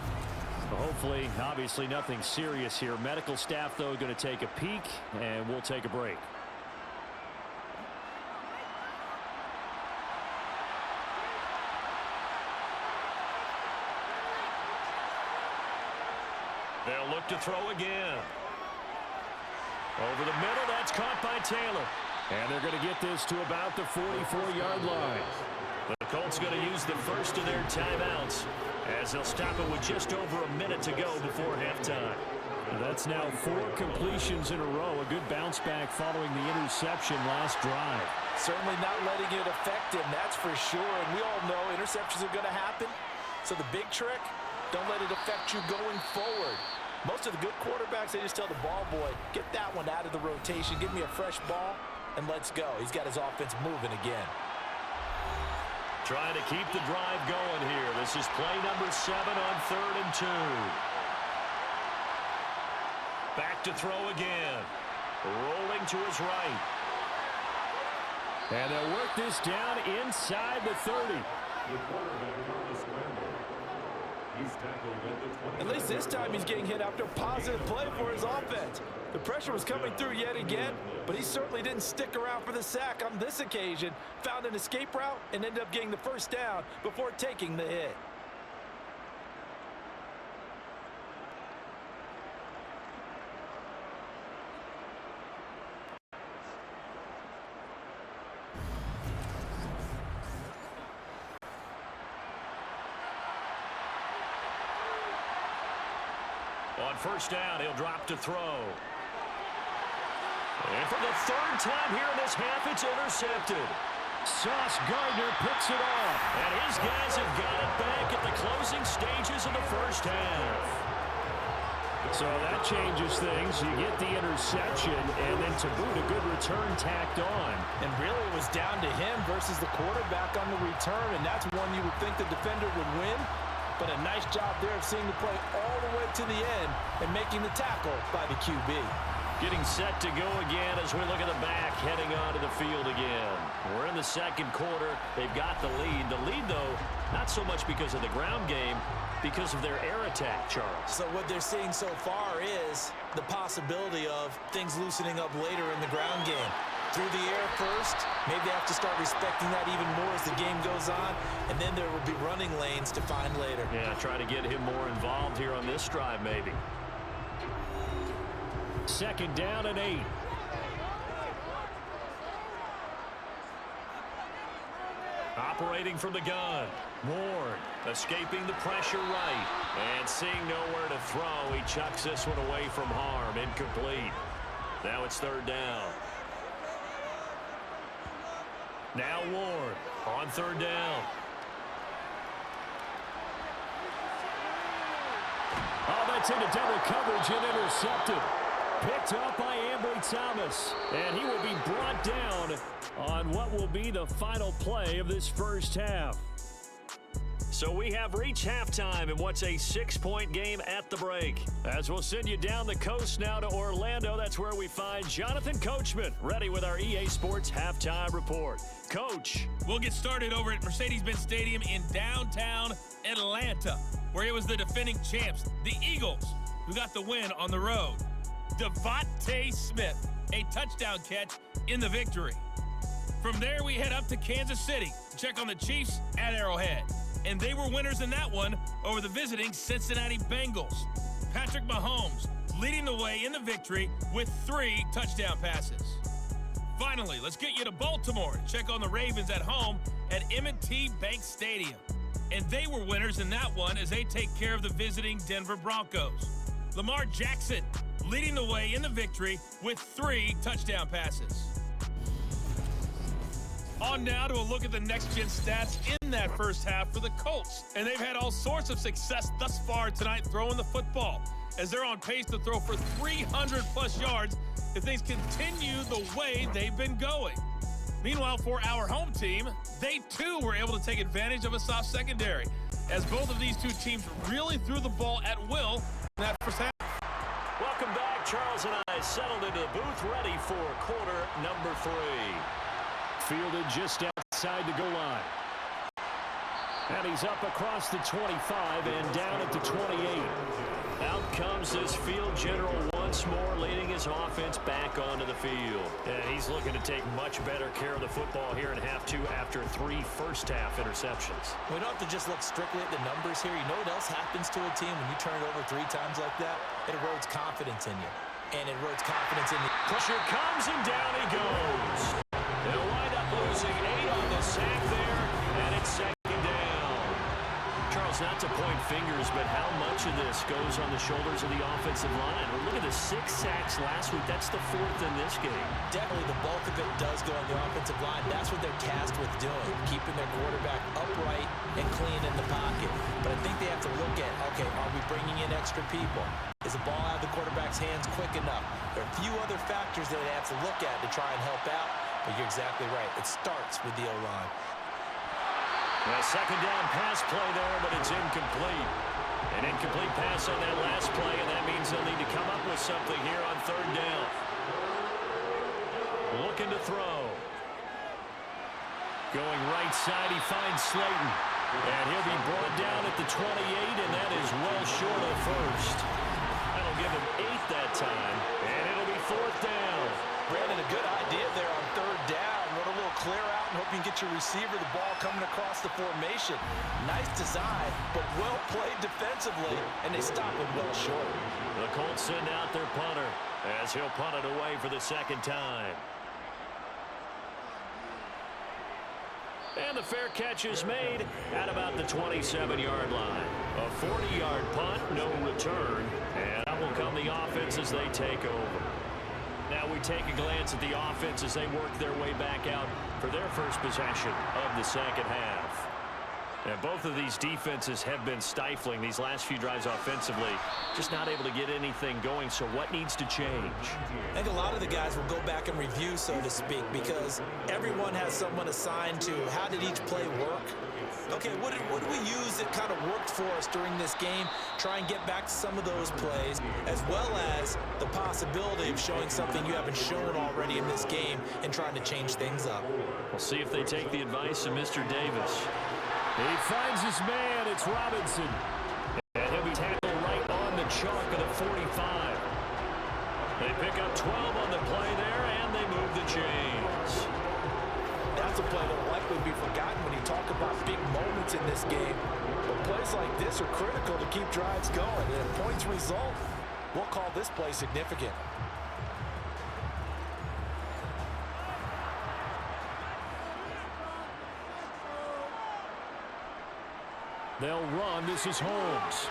Hopefully, obviously nothing serious here. Medical staff, though, going to take a peek, and we'll take a break. They'll look to throw again. Over the middle, that's caught by Taylor. And they're going to get this to about the 44-yard line. The Colts going to use the first of their timeouts as they'll stop it with just over a minute to go before halftime. That's now 4 completions in a row. A good bounce back following the interception last drive. Certainly not letting it affect him, that's for sure. And we all know interceptions are going to happen. So the big trick, don't let it affect you going forward. Most of the good quarterbacks, they just tell the ball boy, get that one out of the rotation, give me a fresh ball, and let's go. He's got his offense moving again. Trying to keep the drive going here. This is play number 7 on 3rd and 2. Back to throw again. Rolling to his right. And they'll work this down inside the 30. The quarterback on the scramble. He's tackled at the 20. At least this time he's getting hit after a positive play for his offense. The pressure was coming through yet again, but he certainly didn't stick around for the sack on this occasion. Found an escape route and ended up getting the first down before taking the hit. On first down, he'll drop to throw. And for the 3rd time here in this half, it's intercepted. Sauce Gardner picks it off. And his guys have got it back at the closing stages of the first half. So that changes things. You get the interception, and then to boot, a good return tacked on. And really it was down to him versus the quarterback on the return, and that's one you would think the defender would win. But a nice job there of seeing the play all the way to the end and making the tackle by the QB. Getting set to go again as we look at the back, heading onto the field again. We're in the second quarter. They've got the lead. The lead, though, not so much because of the ground game, because of their air attack, Charles. So what they're seeing so far is the possibility of things loosening up later in the ground game. Through the air first, maybe they have to start respecting that even more as the game goes on, and then there will be running lanes to find later. Yeah, try to get him more involved here on this drive, maybe. Second down and 8. Operating from the gun. Ward escaping the pressure right. And seeing nowhere to throw, he chucks this one away from harm. Incomplete. Now it's 3rd down. Now Ward on 3rd down. Oh, that's into double coverage and intercepted. Picked up by Ambry Thomas. And he will be brought down on what will be the final play of this first half. So we have reached halftime in what's a 6-point game at the break. As we'll send you down the coast now to Orlando, that's where we find Jonathan Coachman, ready with our EA Sports Halftime Report. Coach. We'll get started over at Mercedes-Benz Stadium in downtown Atlanta, where it was the defending champs, the Eagles, who got the win on the road. Devontae Smith, a touchdown catch in the victory. From there, we head up to Kansas City to check on the Chiefs at Arrowhead. And they were winners in that one over the visiting Cincinnati Bengals. Patrick Mahomes leading the way in the victory with 3 touchdown passes. Finally, let's get you to Baltimore and check on the Ravens at home at M&T Bank Stadium. And they were winners in that one as they take care of the visiting Denver Broncos. Lamar Jackson leading the way in the victory with 3 touchdown passes. On now to a look at the next-gen stats in that first half for the Colts. And they've had all sorts of success thus far tonight throwing the football, as they're on pace to throw for 300-plus yards if things continue the way they've been going. Meanwhile, for our home team, they too were able to take advantage of a soft secondary, as both of these two teams really threw the ball at will in that first half. Welcome back. Charles and I settled into the booth, ready for quarter number 3. Fielded just outside the goal line. And he's up across the 25 and down at the 28. Out comes this field general once more, leading his offense back onto the field. And he's looking to take much better care of the football here in half 2 after 3 first-half interceptions. We don't have to just look strictly at the numbers here. You know what else happens to a team when you turn it over 3 times like that? It erodes confidence in you. And it erodes confidence in you. Pressure comes, and down he goes. They'll wind up losing 8 on the sack there, and it's second down. Charles, not to point fingers, but how much of this goes on the shoulders of the offensive line? Well, look at the 6 sacks last week. That's the 4th in this game. Definitely the bulk of it does go on the offensive line. That's what they're tasked with doing, keeping their quarterback upright and clean in the pocket. But I think they have to look at, okay, are we bringing in extra people? Is the ball out of the quarterback's hands quick enough? There are a few other factors that they have to look at to try and help out, but you're exactly right. It starts with the O-line. A second down pass play there, but it's incomplete. An incomplete pass on that last play, and that means they'll need to come up with something here on 3rd down. Looking to throw. Going right side, he finds Slayton. And he'll be brought down at the 28, and that is well short of first. That'll give him 8 that time, and it'll be 4th down. Brandon, a good idea there on 3rd down. Run a little clear out and hope you can get your receiver the ball coming across the formation. Nice design, but well played defensively, and they stop him well short. The Colts send out their punter as he'll punt it away for the 2nd time. And the fair catch is made at about the 27-yard line. A 40-yard punt, no return, and that will come the offense as they take over. Now we take a glance at the offense as they work their way back out for their first possession of the second half. And both of these defenses have been stifling these last few drives offensively, just not able to get anything going. So what needs to change? I think a lot of the guys will go back and review, so to speak, because everyone has someone assigned to how did each play work. Okay, what did we use that kind of worked for us during this game? Try and get back to some of those plays, as well as the possibility of showing something you haven't shown already in this game and trying to change things up. We'll see if they take the advice of Mr. Davis. He finds his man. It's Robinson. And he'll be tackled right on the chalk of the 45. They pick up 12 on the play there, and they move the chains. That's a play that will likely be forgotten when you talk about big moments in this game. But plays like this are critical to keep drives going. And if points result, we'll call this play significant. They'll run. This is Holmes.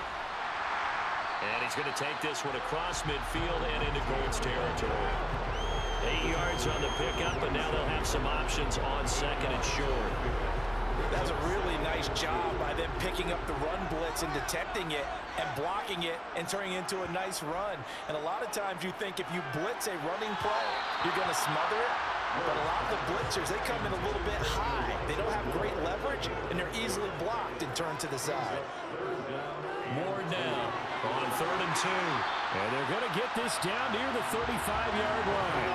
And he's going to take this one across midfield and into Colts territory. 8 yards on the pickup, but now they'll have some options on 2nd and short. That was a really nice job by them picking up the run blitz and detecting it and blocking it and turning it into a nice run. And a lot of times you think if you blitz a running play, you're going to smother it. But a lot of the blitzers, they come in a little bit high. They don't have great leverage, and they're easily blocked and turned to the side. More now on 3rd and 2. And they're going to get this down near the 35-yard line.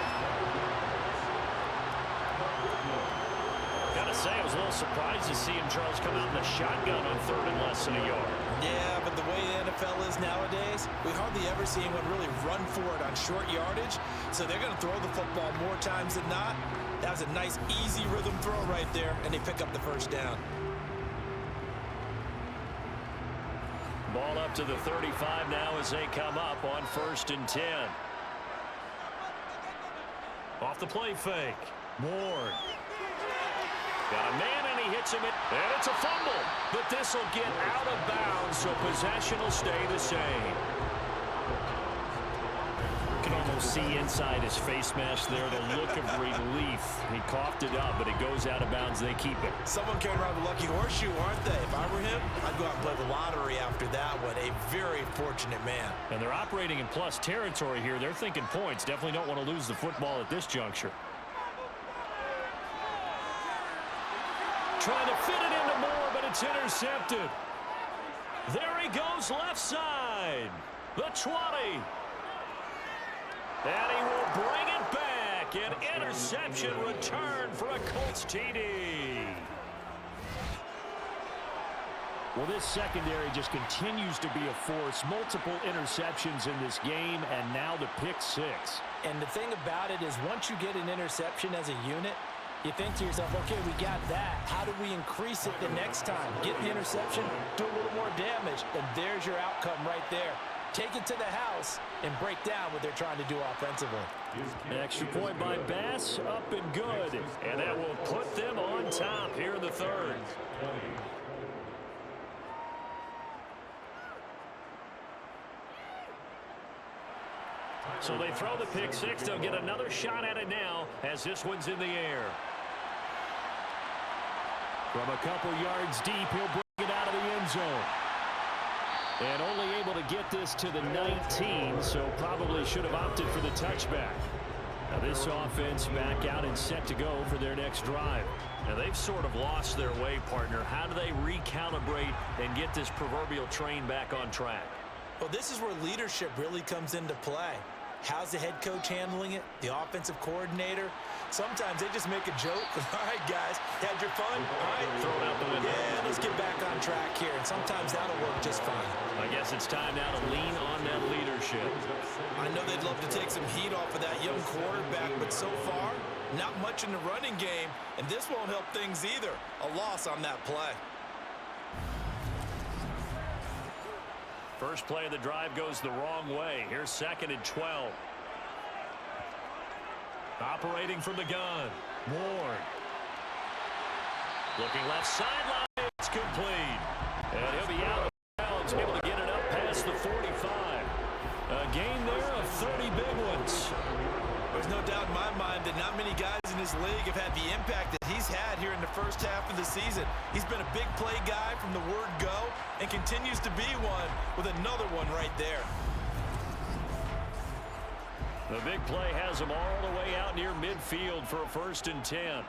Gotta say, I was a little surprised to see him, Charles, come out in the shotgun on 3rd and less than a yard. Yeah, but the way the NFL is nowadays, we hardly ever see anyone really run for it on short yardage. So they're going to throw the football more times than not. That was a nice, easy rhythm throw right there, and they pick up the first down. Ball up to the 35 now as they come up on 1st and 10. Off the play fake. Ward. Got a man, and he hits him, and it's a fumble. But this will get out of bounds, so possession will stay the same. You can almost see inside his face mesh there the look of relief. He coughed it up, but it goes out of bounds. They keep it. Someone carrying around the lucky horseshoe, aren't they? If I were him, I'd go out and play the lottery after that one. A very fortunate man. And they're operating in plus territory here. They're thinking points. Definitely don't want to lose the football at this juncture. Trying to fit it into Moore, but it's intercepted. There he goes left side. The 20. And he will bring it back. An interception return for a Colts TD. Well, this secondary just continues to be a force. Multiple interceptions in this game, and now the pick 6. And the thing about it is once you get an interception as a unit, you think to yourself, okay, we got that. How do we increase it the next time? Get the interception, do a little more damage, and there's your outcome right there. Take it to the house and break down what they're trying to do offensively. An extra point by Bass, up and good. And that will put them on top here in the third. So they throw the pick 6. They'll get another shot at it now as this one's in the air. From a couple yards deep, he'll bring it out of the end zone. And only able to get this to the 19, so probably should have opted for the touchback. Now this offense back out and set to go for their next drive. Now they've sort of lost their way, partner. How do they recalibrate and get this proverbial train back on track? Well, this is where leadership really comes into play. How's the head coach handling it? The offensive coordinator? Sometimes they just make a joke. All right, guys, had your fun? All right. Throw it out the window. Yeah, let's get back on track here. And sometimes that'll work just fine. I guess it's time now to lean on that leadership. I know they'd love to take some heat off of that young quarterback, but so far, not much in the running game, and this won't help things either. A loss on that play. First play of the drive goes the wrong way. Here's 2nd and 12. Operating from the gun. Moore. Looking left sideline. It's complete. And he'll be out of bounds. Able to get it up past the 45. A gain there of 30 big ones. There's no doubt in my mind that not many guys in this league have had the impact that he's had here in the first half of the season. He's been a big play guy from the word go and continues to be one with another one right there. The big play has him all the way out near midfield for a 1st and 10.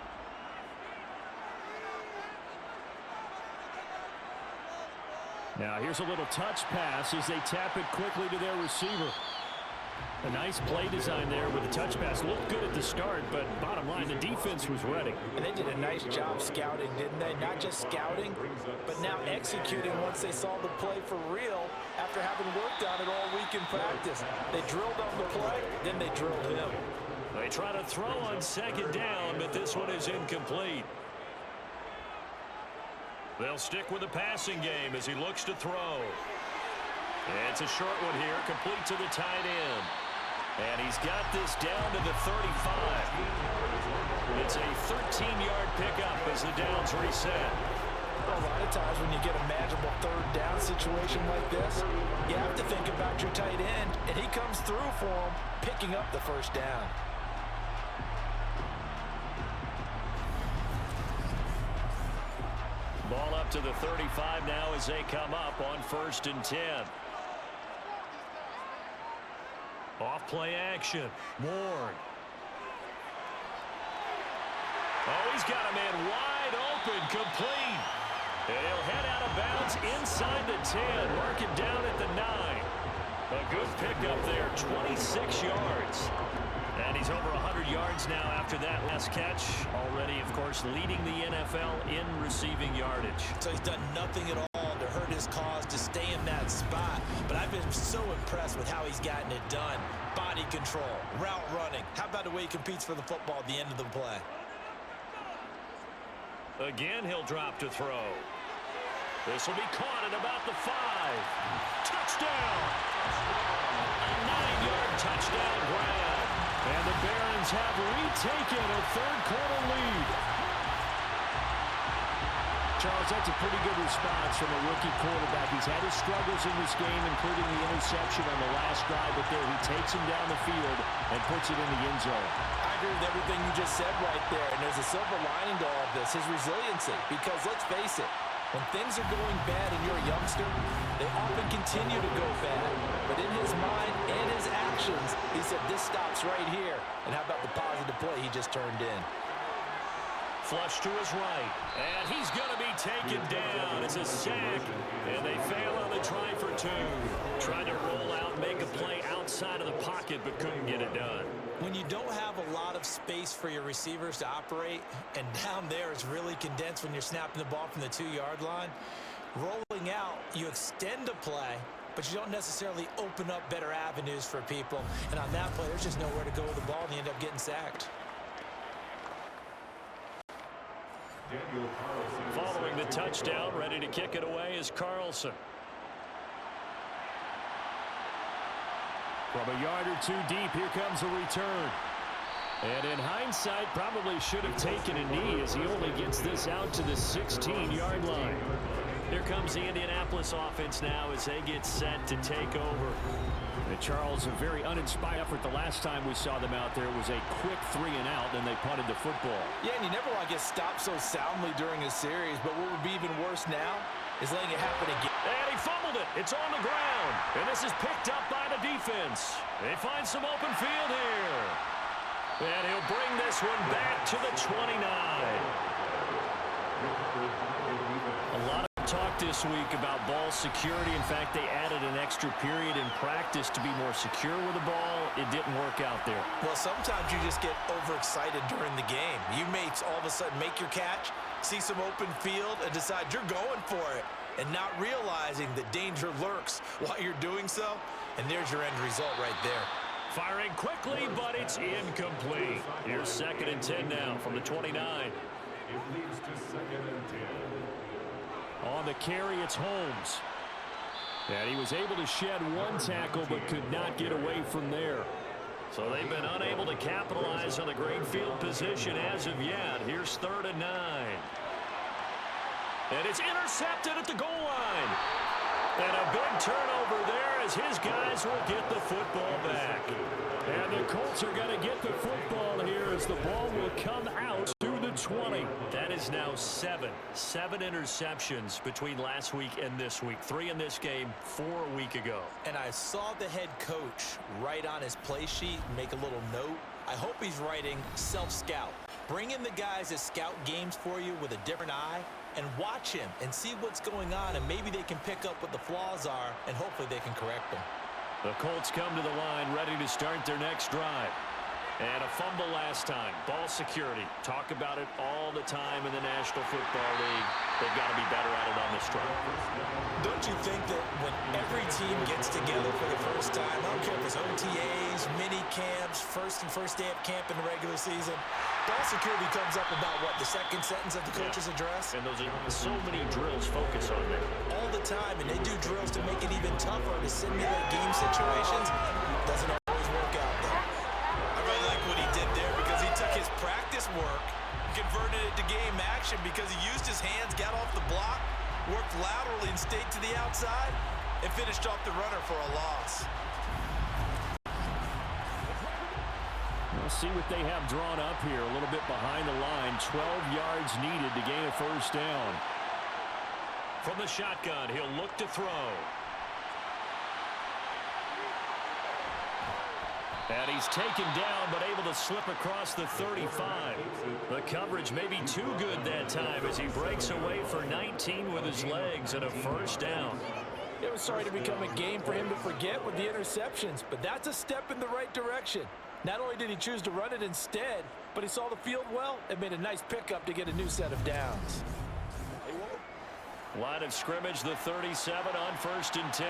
Now here's a little touch pass as they tap it quickly to their receiver. A nice play design there with the touch pass. Looked good at the start, but bottom line, the defense was ready. And they did a nice job scouting, didn't they? Not just scouting, but now executing once they saw the play for real after having worked on it all week in practice. They drilled on the play, then they drilled him. They try to throw on 2nd down, but this one is incomplete. They'll stick with the passing game as he looks to throw. It's a short one here, complete to the tight end. And he's got this down to the 35. It's a 13-yard pickup as the downs reset. A lot of times when you get a manageable 3rd down situation like this, you have to think about your tight end, and he comes through for him, picking up the 1st down. Ball up to the 35 now as they come up on 1st and 10. Off play action. Moore. Oh, he's got a man wide open, complete. And he'll head out of bounds inside the 10, working down at the 9. A good pickup there, 26 yards. And he's over 100 yards now after that last catch. Already, of course, leading the NFL in receiving yardage. So he's done nothing at all to hurt his cause, to stay in that spot. But I've been so impressed with how he's gotten it done. Body control, route running. How about the way he competes for the football at the end of the play? Again, he'll drop to throw. This will be caught at about the 5. Touchdown! A 9-yard touchdown grab. And the Barons have retaken a 3rd-quarter lead. Charles, that's a pretty good response from a rookie quarterback. He's had his struggles in this game, including the interception on the last drive, but there he takes him down the field and puts it in the end zone. I agree with everything you just said right there, and there's a silver lining to all of this, his resiliency, because let's face it, when things are going bad and you're a youngster, they often continue to go bad. But in his mind and his actions, he said, this stops right here. And how about the positive play he just turned in? Flush to his right, and he's going to be taken down. It's a sack, and they fail on the try for two. Tried to roll out, make a play outside of the pocket, but couldn't get it done. When you don't have a lot of space for your receivers to operate, and down there it's really condensed when you're snapping the ball from the 2-yard line, rolling out, you extend a play, but you don't necessarily open up better avenues for people. And on that play, there's just nowhere to go with the ball, and you end up getting sacked. Following the touchdown, ready to kick it away is Carlson. From a yard or two deep, here comes a return. And in hindsight, probably should have taken a knee as he only gets this out to the 16-yard line. Here comes the Indianapolis offense now as they get set to take over. And Charles, a very uninspired effort the last time we saw them out there. It was a quick 3-and-out, then they punted the football. Yeah, and you never want to get stopped so soundly during a series, but what would be even worse now is letting it happen again. And he fumbled it. It's on the ground. And this is picked up by the defense. They find some open field here. And he'll bring this one back to the 29. A lot of talk this week about ball security. In fact, they added an extra period in practice to be more secure with the ball. It didn't work out there. Well, sometimes you just get overexcited during the game. You may all of a sudden make your catch, see some open field, and decide you're going for it, and not realizing that danger lurks while you're doing so. And there's your end result right there. Firing quickly, but it's incomplete. Here's 2nd and 10 now from the 29. It leads to 2nd and 10. On the carry, it's Holmes. And he was able to shed one tackle, but could not get away from there. So they've been unable to capitalize on the great field position as of yet. Here's 3rd and 9. And it's intercepted at the goal line. And a big turnover there as his guys will get the football back. And the Colts are going to get the football here as the ball will come out to the 20. That is now 7 interceptions between last week and this week. 3 in this game, 4 a week ago. And I saw the head coach write on his play sheet, make a little note. I hope he's writing self-scout. Bring in the guys that scout games for you with a different eye and watch him and see what's going on, and maybe they can pick up what the flaws are, and hopefully they can correct them. The Colts come to the line ready to start their next drive. And a fumble last time. Ball security. Talk about it all the time in the National Football League. They've got to be better at it on this drive. Don't you think that when every team gets together for the first time, I don't care if it's OTAs, mini camps, first day of camp in the regular season, ball security comes up about what, the second sentence of the coach's address? And those are so many drills focus on that. All the time, and they do drills to make it even tougher to simulate game situations. Doesn't always work out, though. I really like what he did there because he took his practice work, converted it to game action because he used his hands, got off the block, worked laterally and stayed to the outside, and finished off the runner for a loss. We'll see what they have drawn up here. A little bit behind the line. 12 yards needed to gain a first down. From the shotgun, he'll look to throw. And he's taken down, but able to slip across the 35. The coverage may be too good that time as he breaks away for 19 with his legs and a first down. It was starting to become a game for him to forget with the interceptions, but that's a step in the right direction. Not only did he choose to run it instead, but he saw the field well and made a nice pickup to get a new set of downs. Line of scrimmage, the 37 on 1st and 10.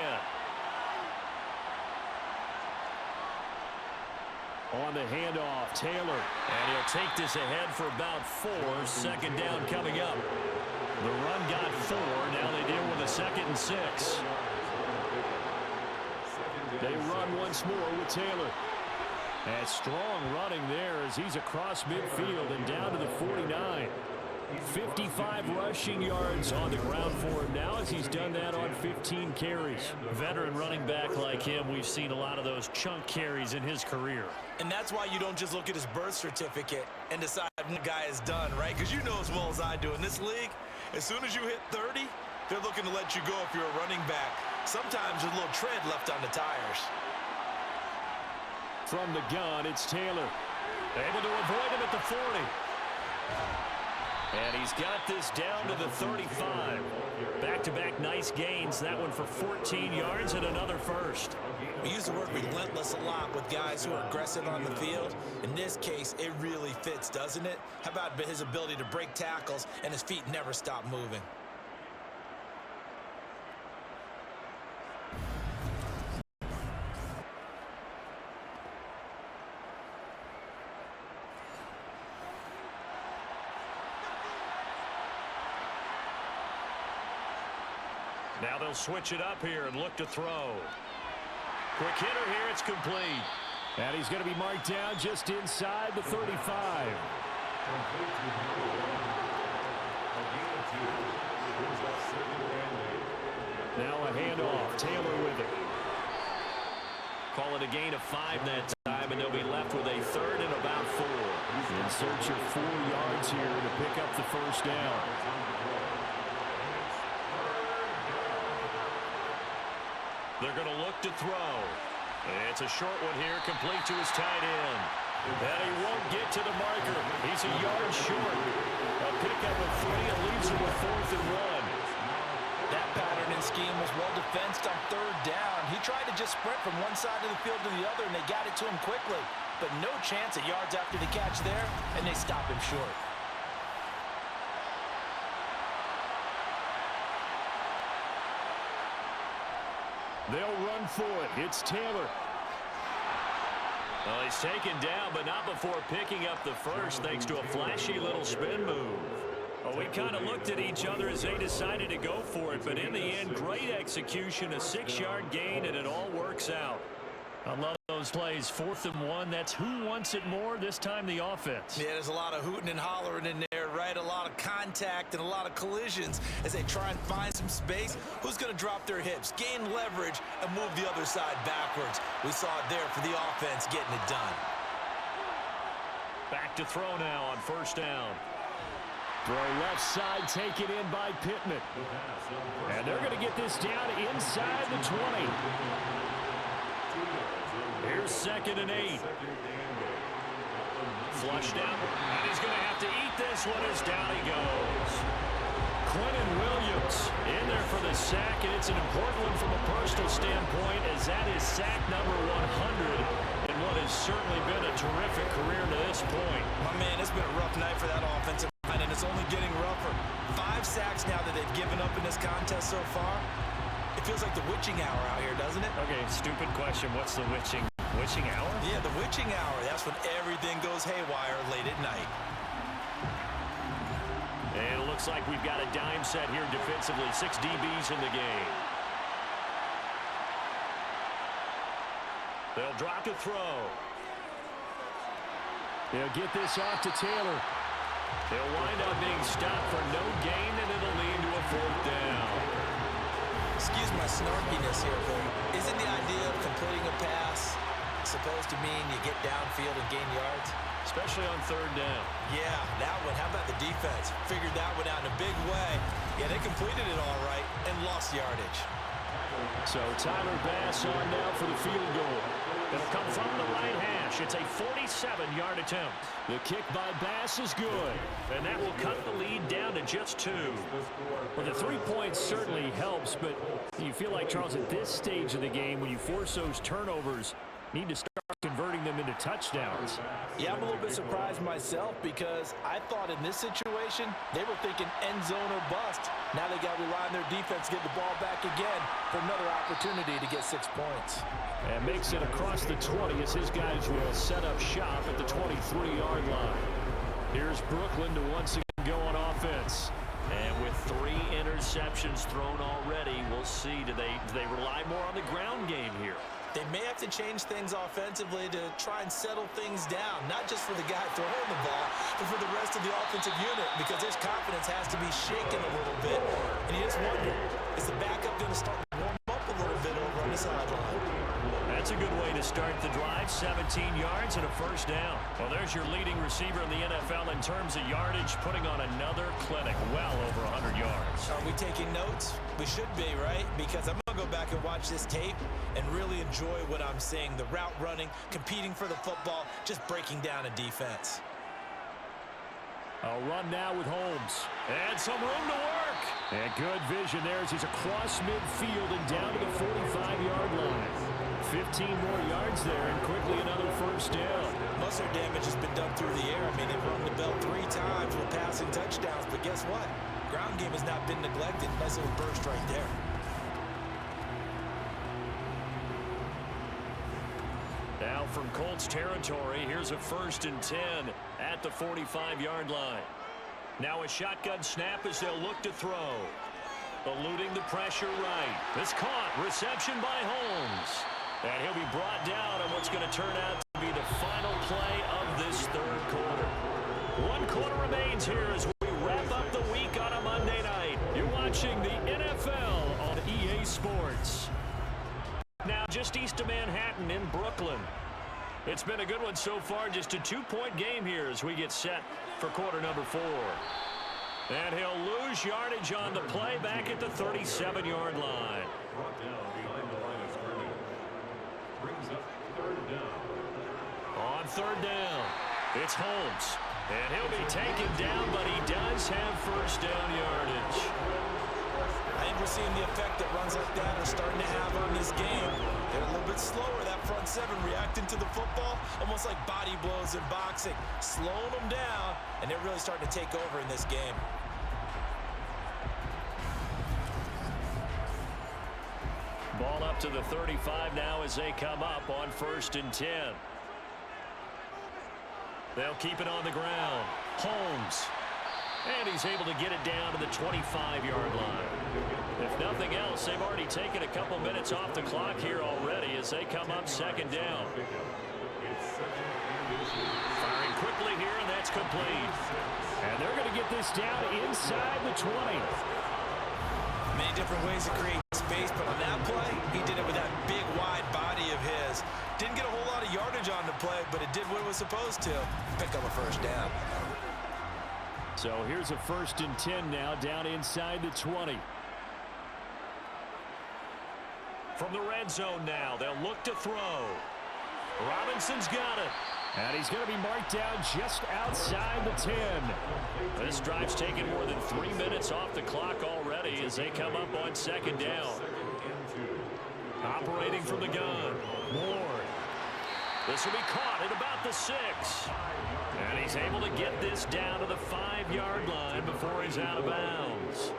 On the handoff, Taylor. And he'll take this ahead for about 4. 2nd down coming up. The run got 4. Now they deal with a 2nd and 6. They run once more with Taylor. And strong running there as he's across midfield and down to the 49. 55 rushing yards on the ground for him now as he's done that on 15 carries. Veteran running back like him, we've seen a lot of those chunk carries in his career. And that's why you don't just look at his birth certificate and decide what the guy is done, right? Because you know as well as I do, in this league, as soon as you hit 30, they're looking to let you go if you're a running back. Sometimes there's a little tread left on the tires. From the gun, it's Taylor. Able to avoid him at the 40. And he's got this down to the 35. Back-to-back nice gains. That one for 14 yards and another first. We use the word relentless a lot with guys who are aggressive on the field. In this case, it really fits, doesn't it? How about his ability to break tackles and his feet never stop moving? Now they'll switch it up here and look to throw. Quick hitter here, it's complete. And he's going to be marked down just inside the 35. Now a handoff, Taylor with it. Call it a gain of 5 that time, and they'll be left with a third and about 4. In search of 4 yards here to pick up the first down. They're going to look to throw. It's a short one here, complete to his tight end. And he won't get to the marker. He's a yard short. A pickup of 3 and leaves him with 4th and 1. That pattern and scheme was well defensed on 3rd down. He tried to just sprint from one side of the field to the other, and they got it to him quickly. But no chance at yards after the catch there, and they stop him short. They'll run for it. It's Taylor. Well, he's taken down, but not before picking up the first, thanks to a flashy little spin move. Well, we kind of looked at each other as they decided to go for it, but in the end, great execution, a 6-yard gain, and it all works out. I love those plays. 4th and 1. That's who wants it more, this time the offense. Yeah, there's a lot of hooting and hollering in there, right? A lot of contact and a lot of collisions as they try and find some space. Who's going to drop their hips, gain leverage, and move the other side backwards? We saw it there for the offense getting it done. Back to throw now on 1st down. Throw left side, taken in by Pittman. And they're going to get this down inside the 20. Here's 2nd and 8. Flush down, and he's going to have to eat this one as down he goes. Quentin Williams in there for the sack, and it's an important one from a personal standpoint as that is sack number 100 in what has certainly been a terrific career to this point. My man, it's been a rough night for that offensive line, and it's only getting rougher. 5 sacks now that they've given up in this contest so far. It feels like the witching hour out here, doesn't it? Okay, stupid question. What's the witching hour? Yeah, the witching hour. That's when everything goes haywire late at night. And it looks like we've got a dime set here defensively. 6 DBs in the game. They'll drop to throw. They'll get this off to Taylor. They'll wind up being stopped for no gain, and it'll lead to a 4th down. Excuse my snarkiness here, but isn't the idea of completing a pass supposed to mean you get downfield and gain yards? Especially on 3rd down. Yeah, that one. How about the defense? Figured that one out in a big way. Yeah, they completed it all right and lost yardage. So Tyler Bass on now for the field goal. It'll come from the right hash. It's a 47-yard attempt. The kick by Bass is good, and that will cut the lead down to just 2. Well, the 3 points certainly helps, but you feel like, Charles, at this stage of the game, when you force those turnovers, need to start converting them into touchdowns. Yeah, I'm a little bit surprised myself because I thought in this situation they were thinking end zone or bust. Now they got to rely on their defense to get the ball back again for another opportunity to get 6 points. And makes it across the 20 as his guys will set up shop at the 23-yard line. Here's Brooklyn to once again go on offense. And with 3 interceptions thrown already, we'll see. Do they rely more on the ground game here? They may have to change things offensively to try and settle things down, not just for the guy throwing the ball, but for the rest of the offensive unit, because his confidence has to be shaken a little bit. And you just wonder, is the backup going to start to warm up a little bit over on the sideline? That's a good way to start the drive. 17 yards and a first down. Well, there's your leading receiver in the NFL in terms of yardage, putting on another clinic, well over 100 yards. Are we taking notes? We should be, right? Because I'm going to go back and watch this tape and really enjoy what I'm seeing. The route running, competing for the football, just breaking down a defense. A run now with Holmes. And some room to work. And good vision there as he's across midfield and down to the 45-yard line. 15 more yards there and quickly another first down. Most of their damage has been done through the air. I mean, they've rung the bell 3 times with passing touchdowns. But guess what? Ground game has not been neglected. Nice little burst right there. Now from Colts territory, here's a 1st and 10 at the 45-yard line. Now a shotgun snap as they'll look to throw. Eluding the pressure right. It's caught. Reception by Holmes. And he'll be brought down on what's going to turn out to be the final play of this 3rd quarter. 1 quarter remains here as we wrap up the week on a Monday night. You're watching the NFL on EA Sports. Now just east of Manhattan in Brooklyn. It's been a good one so far. Just a 2-point game here as we get set for quarter number 4. And he'll lose yardage on the play back at the 37-yard line. Brought down behind the line of scrimmage. Brings up 3rd down. On 3rd down, it's Holmes. And he'll be taken down, but he does have first down yardage. I think we're seeing the effect that runs like that are starting to have on this game. They're a little bit slower, that front 7 reacting to the football, almost like body blows in boxing, slowing them down, and they're really starting to take over in this game. Ball up to the 35 now as they come up on 1st and 10. They'll keep it on the ground. Holmes. And he's able to get it down to the 25-yard line. If nothing else, they've already taken a couple minutes off the clock here already as they come up 2nd down. Firing quickly here, and that's complete. And they're going to get this down inside the 20. Many different ways to create space, but on that play, he did it with that big, wide body of his. Didn't get a whole lot of yardage on the play, but it did what it was supposed to. Pick up a first down. So here's a 1st and 10 now down inside the 20. From the red zone now, they'll look to throw. Robinson's got it. And he's going to be marked down just outside the 10. This drive's taken more than 3 minutes off the clock already as they come up on 2nd down. Operating from the gun. Ward. This will be caught at about the 6. And he's able to get this down to the 5-yard line before he's out of bounds.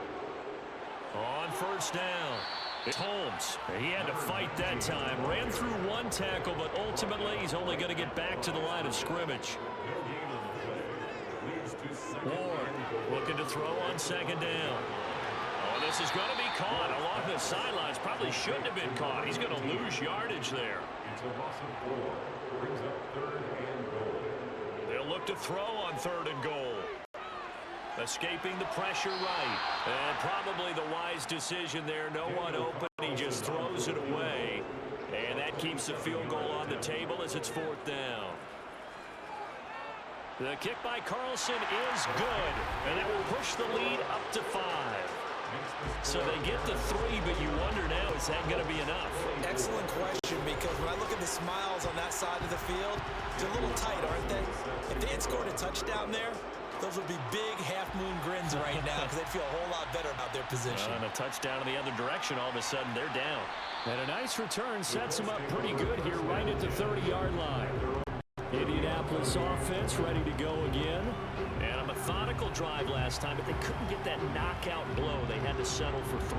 On 1st down, it's Holmes. He had to fight that time. Ran through 1 tackle, but ultimately he's only going to get back to the line of scrimmage. Ward looking to throw on 2nd down. Oh, this is going to be caught along the sidelines. Probably shouldn't have been caught. He's going to lose yardage there. It's a loss of 4. Brings up 3rd and goal. They'll look to throw on 3rd and goal. Escaping the pressure right. And probably the wise decision there. No one open. He just throws it away. And that keeps the field goal on the table as it's 4th down. The kick by Carlson is good. And that will push the lead up to 5. So they get the 3, but you wonder now, is that going to be enough? Excellent question, because when I look at the smiles on that side of the field, they're a little tight, aren't they? If they had scored a touchdown there, those would be big half-moon grins right now because they'd feel a whole lot better about their position. And a touchdown in the other direction, all of a sudden they're down. And a nice return sets them up pretty good here right at the 30-yard line. Indianapolis offense ready to go again. And a methodical drive last time, but they couldn't get that knockout blow. They had to settle for 3.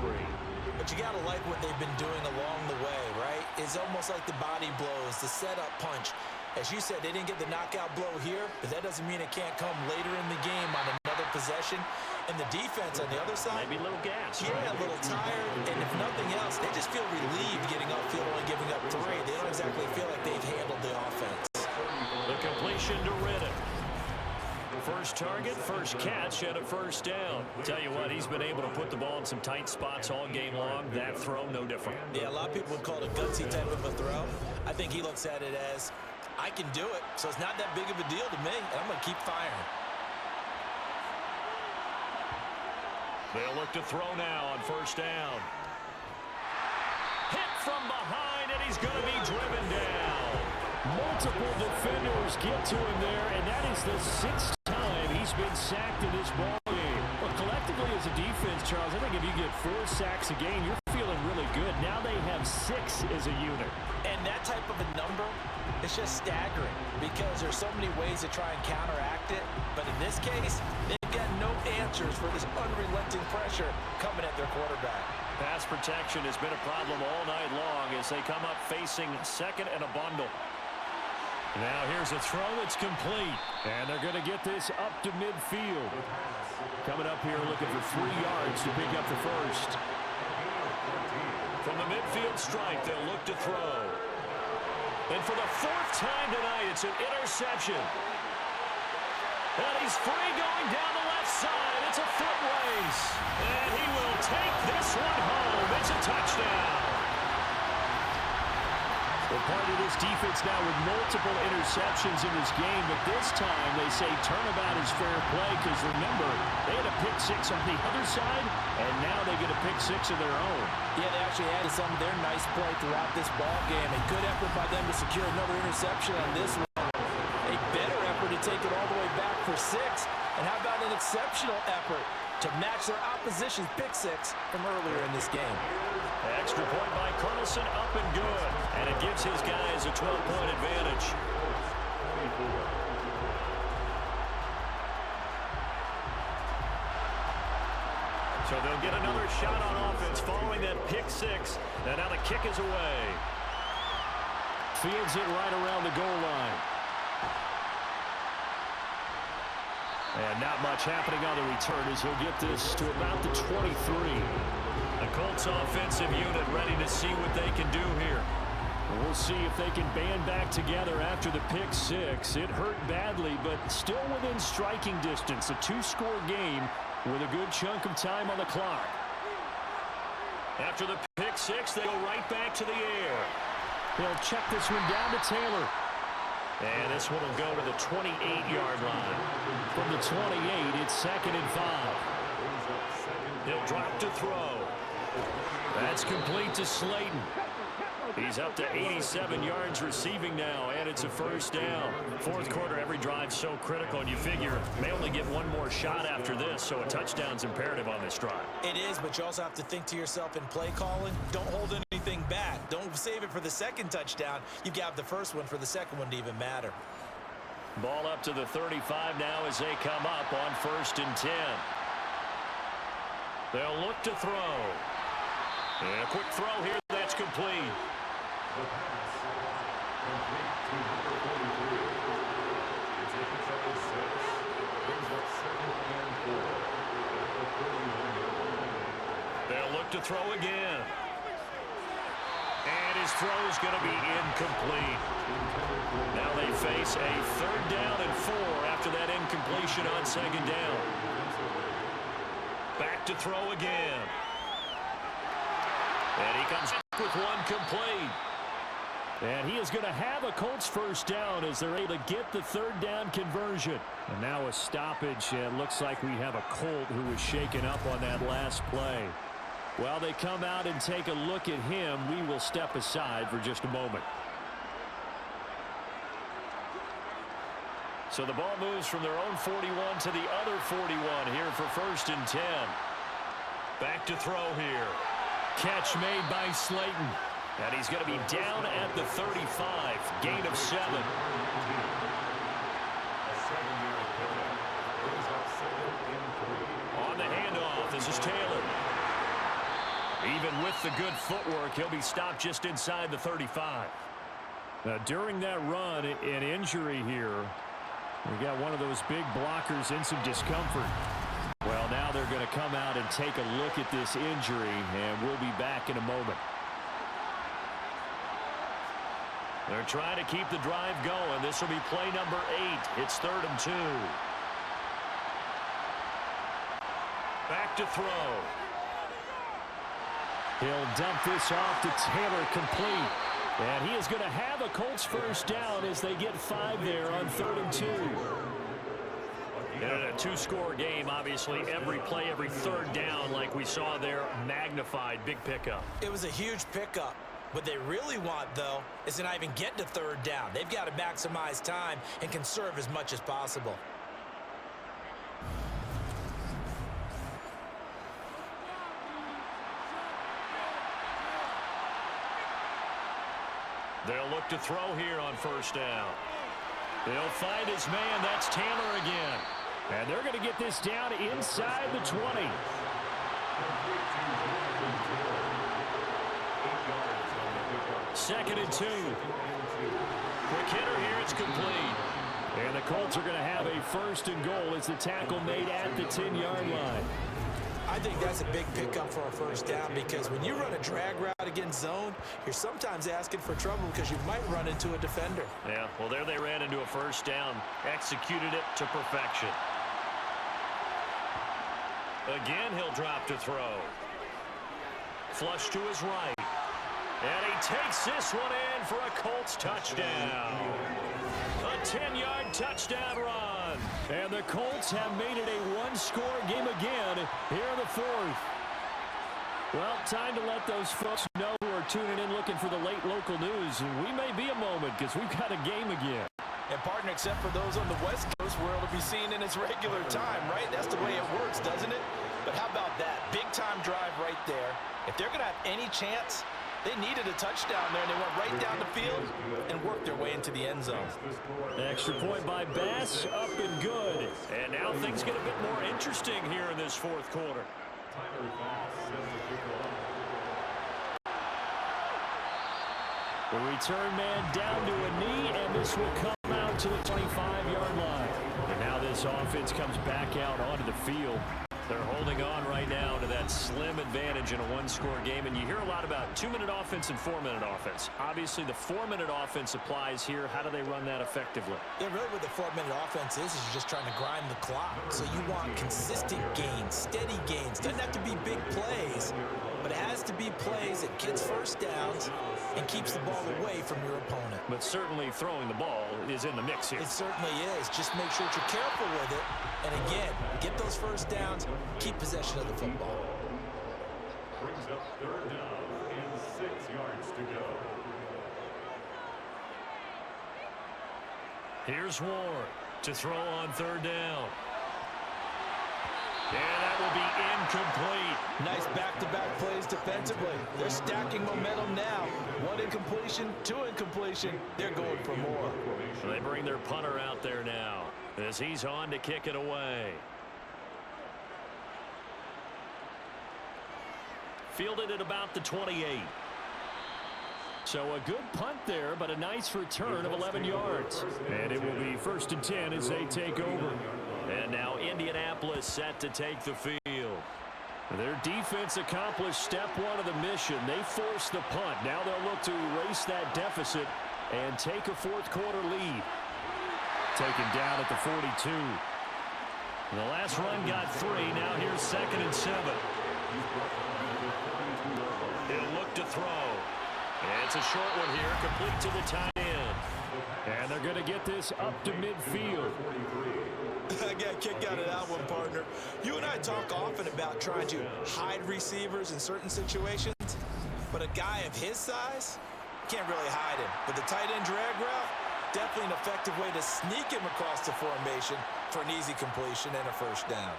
But you got to like what they've been doing along the way, right? It's almost like the body blows, the setup punch. As you said, they didn't get the knockout blow here, but that doesn't mean it can't come later in the game on another their possession. And the defense on the other side, maybe a little gas. Yeah, a little tired. And if nothing else, they just feel relieved getting upfield, only giving up 3. They don't exactly feel like they've handled the offense. The completion to Riddick. First target, first catch, and a first down. Tell you what, he's been able to put the ball in some tight spots all game long. That throw, no different. Yeah, a lot of people would call it a gutsy type of a throw. I think he looks at it as, I can do it, so it's not that big of a deal to me, and I'm going to keep firing. They'll look to throw now on first down. Hit from behind, and he's going to be driven down. Multiple defenders get to him there, and that is the 6th time he's been sacked in this ballgame. Well, collectively as a defense, Charles, I think if you get 4 sacks a game, you're feeling really good. Now they have 6 as a unit. And that type of a number, it's just staggering because there's so many ways to try and counteract it. But in this case, they've got no answers for this unrelenting pressure coming at their quarterback. Pass protection has been a problem all night long as they come up facing second and a bundle. Now here's a throw. It's complete. And they're going to get this up to midfield. Coming up here looking for 3 yards to pick up the first. From the midfield stripe, they'll look to throw. And for the 4th time tonight, it's an interception. And he's free going down the left side. It's a foot race. And he will take this one home. It's a touchdown. Well, part of this defense now with multiple interceptions in this game, but this time they say turnabout is fair play because, remember, they had a pick 6 on the other side, and now they get a pick 6 of their own. Yeah, they actually added some of their nice play throughout this ball game. A good effort by them to secure another interception on this one. A better effort to take it all the way back for 6. And how about an exceptional effort to match their opposition's pick 6 from earlier in this game? Extra point by Carlson, up and good. And it gives his guys a 12-point advantage. So they'll get another shot on offense following that pick 6. And now the kick is away. Fields it right around the goal line. And not much happening on the return as he'll get this to about the 23. The Colts offensive unit ready to see what they can do here. We'll see if they can band back together after the pick 6. It hurt badly, but still within striking distance. A 2-score game with a good chunk of time on the clock. After the pick 6, they go right back to the air. They'll check this one down to Taylor. And this one will go to the 28-yard line. From the 28, it's 2nd and 5. He'll drop to throw. That's complete to Slayton. He's up to 87 yards receiving now, and it's a first down. 4th quarter, every drive so critical, and you figure may only get one more shot after this, so a touchdown's imperative on this drive. It is, but you also have to think to yourself in play calling, don't hold anything back. Don't save it for the 2nd touchdown. You've got the first one for the 2nd one to even matter. Ball up to the 35 now as they come up on 1st and 10. They'll look to throw. And a quick throw here that's complete. The pass complete to number 43. It's a pickup of 6. Brings up 2nd and 4 at the 41-yard line. They'll look to throw again. And his throw's going to be incomplete. Now they face a 3rd down and 4 after that incompletion on 2nd down. Back to throw again. And he comes up with one complete. And he is going to have a Colts first down as they're able to get the 3rd down conversion. And now a stoppage. It looks like we have a Colt who was shaken up on that last play. While they come out and take a look at him, we will step aside for just a moment. So the ball moves from their own 41 to the other 41 here for 1st and 10. Back to throw here. Catch made by Slayton. And he's going to be down at the 35. Gain of 7. On the handoff, this is Taylor. Even with the good footwork, he'll be stopped just inside the 35. Now, during that run, an injury here We got one of those big blockers in some discomfort. Well, now they're going to come out and take a look at this injury, and we'll be back in a moment. They're trying to keep the drive going. This will be play number 8. It's 3rd and 2. Back to throw. He'll dump this off to Taylor, complete. And he is going to have a Colts first down as they get 5 there on 3rd and 2. In a 2-score game, obviously, every play, every 3rd down, like we saw there, magnified. Big pickup. It was a huge pickup. What they really want, though, is to not even get to 3rd down. They've got to maximize time and conserve as much as possible. They'll look to throw here on 1st down. They'll find his man. That's Taylor again. And they're going to get this down inside the 20. 2nd and 2. Quick hitter here. It's complete. And the Colts are going to have a 1st and goal as the tackle made at the 10-yard line. I think that's a big pickup for a 1st down because when you run a drag route against zone, you're sometimes asking for trouble because you might run into a defender. Yeah, well, there they ran into a 1st down. Executed it to perfection. Again, he'll drop to throw. Flush to his right. And he takes this one in for a Colts touchdown. A 10-yard touchdown run. And the Colts have made it a 1-score game again here in the 4th. Well, time to let those folks know who are tuning in looking for the late local news. And we may be a moment because we've got a game again. And, partner, except for those on the West Coast where it'll be seen in its regular time, right? That's the way it works, doesn't it? But how about that? Big-time drive right there. If they're going to have any chance, they needed a touchdown there, and they went right down the field and worked their way into the end zone. Extra point by Bass, up and good. And now things get a bit more interesting here in this 4th quarter. The return man down to a knee, and this will come out to the 25-yard line. And now this offense comes back out onto the field. They're holding on right now to that slim advantage in a 1-score game. And you hear a lot about 2-minute offense and 4-minute offense. Obviously, the 4-minute offense applies here. How do they run that effectively? Yeah, really what the 4-minute offense is you're just trying to grind the clock. So you want consistent gains, steady gains. Doesn't have to be big plays, but it has to be plays that gets first downs and keeps the ball away from your opponent. But certainly throwing the ball is in the mix here. It certainly is. Just make sure that you're careful with it. And again, get those first downs, keep possession of the football. Brings up 3rd down and 6 yards to go. Here's Ward to throw on 3rd down. And that will be incomplete. Nice back-to-back plays defensively. They're stacking momentum now. 1 incompletion, 2 incompletion. They're going for more. So they bring their punter out there now as he's on to kick it away. Fielded at about the 28. So a good punt there, but a nice return of 11 yards. And it will be 1st and 10 as they take over. And now Indianapolis set to take the field. Their defense accomplished step 1 of the mission. They forced the punt. Now they'll look to erase that deficit and take a 4th quarter lead. Taken down at the 42. The last run got 3. Now here's 2nd and 7. He'll look to throw. And it's a short one here, complete to the tight end. And they're going to get this up to midfield. I got a kick out of that one, partner. You and I talk often about trying to hide receivers in certain situations, but a guy of his size can't really hide him. With the tight end drag route, definitely an effective way to sneak him across the formation for an easy completion and a 1st down.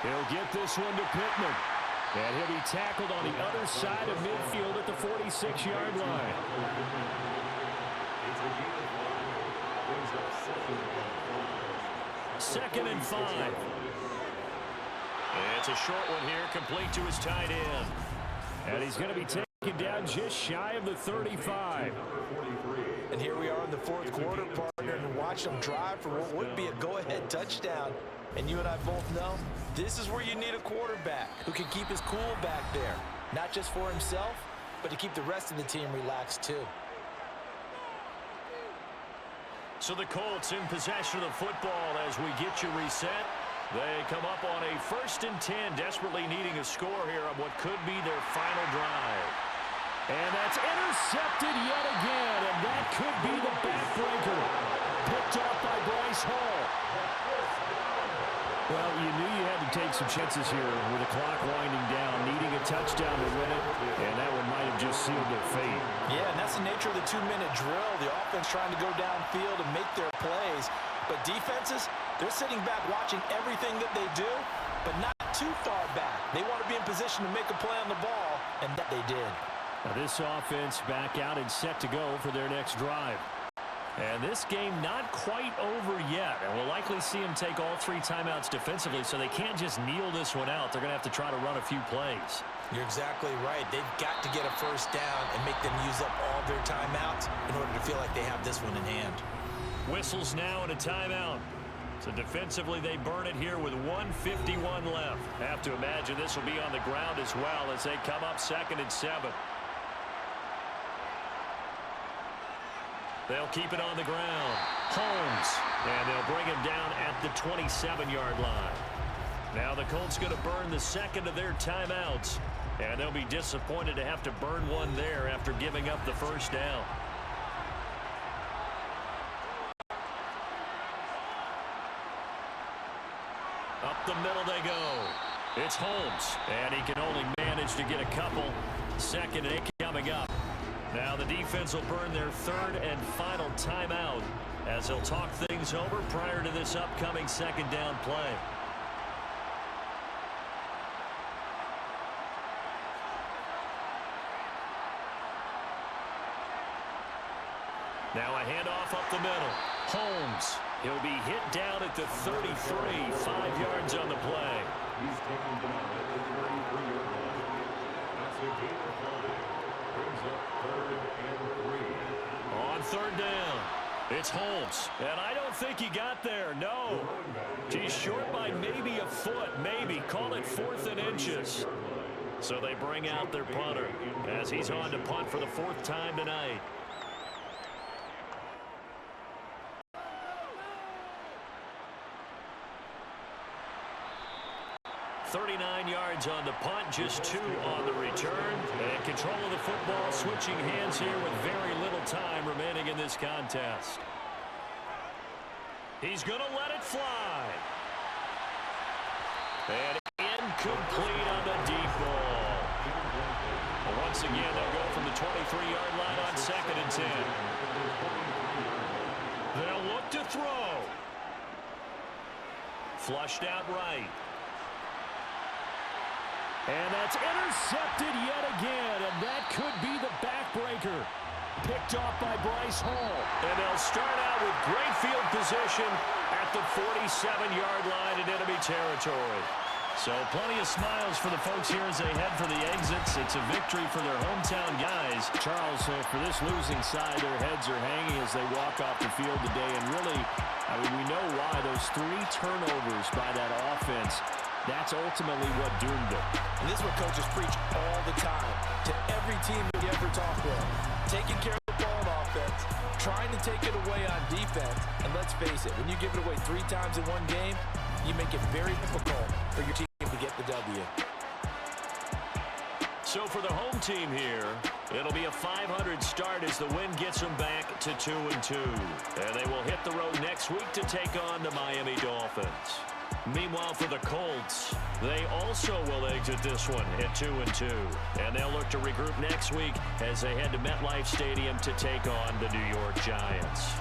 He'll get this one to Pittman. And he'll be tackled on the other side of midfield at the 46-yard line. 2nd and 5. And it's a short one here, complete to his tight end. And he's going to be taken down just shy of the 35. And here we are in the 4th quarter, partner. And watched them drive for what would be a go-ahead touchdown. And you and I both know this is where you need a quarterback who can keep his cool back there, not just for himself, but to keep the rest of the team relaxed too. So the Colts in possession of the football as we get you reset. They come up on a 1st and 10, desperately needing a score here on what could be their final drive. And that's intercepted yet again, and that could be the backbreaker. Picked off by Bryce Hall. Well, you knew you had to take some chances here with the clock winding down, needing a touchdown to win it, and that one might have just sealed their fate. Yeah, and that's the nature of the 2-minute drill. The offense trying to go downfield and make their plays. But defenses, they're sitting back watching everything that they do, but not too far back. They want to be in position to make a play on the ball, and that they did. Now this offense back out and set to go for their next drive. And this game not quite over yet. And we'll likely see them take all 3 timeouts defensively, so they can't just kneel this one out. They're going to have to try to run a few plays. You're exactly right. They've got to get a first down and make them use up all their timeouts in order to feel like they have this one in hand. Whistles now and a timeout. So defensively, they burn it here with 1:51 left. Have to imagine this will be on the ground as well as they come up 2nd and 7. They'll keep it on the ground. Holmes. And they'll bring him down at the 27-yard line. Now the Colts going to burn the 2nd of their timeouts. And they'll be disappointed to have to burn one there after giving up the first down. Up the middle they go. It's Holmes. And he can only manage to get a couple. 2nd and 8 coming up. Now the defense will burn their 3rd and final timeout as they'll talk things over prior to this upcoming 2nd down play. Now a handoff up the middle. Holmes. He'll be hit down at the 33, 5 yards on the play. He's taken down at the 33-yard line. That's a gain of 5. Brings up 3rd and 3. On 3rd down, it's Holmes. And I don't think he got there, no. He's short by maybe a foot, maybe. Call it 4th and inches. So they bring out their punter as he's on to punt for the 4th time tonight. 39 yards on the punt, just 2 on the return. And control of the football, switching hands here with very little time remaining in this contest. He's going to let it fly. And incomplete on the deep ball. Well, once again, they'll go from the 23-yard line on 2nd and 10. They'll look to throw. Flushed out right. And that's intercepted yet again, and that could be the backbreaker. Picked off by Bryce Hall. And they'll start out with great field position at the 47-yard line in enemy territory. So plenty of smiles for the folks here as they head for the exits. It's a victory for their hometown guys. Charles, for this losing side, their heads are hanging as they walk off the field today. And really, I mean, we know why. Those 3 turnovers by that offense, that's ultimately what doomed them. And this is what coaches preach all the time to every team you ever talk with. Taking care of the ball on offense, trying to take it away on defense. And let's face it, when you give it away 3 times in one game, you make it very difficult for your team to get the W. So for the home team here, it'll be a 500 start as the win gets them back to 2-2. And they will hit the road next week to take on the Miami Dolphins. Meanwhile, for the Colts, they also will exit this one at 2-2. And they'll look to regroup next week as they head to MetLife Stadium to take on the New York Giants.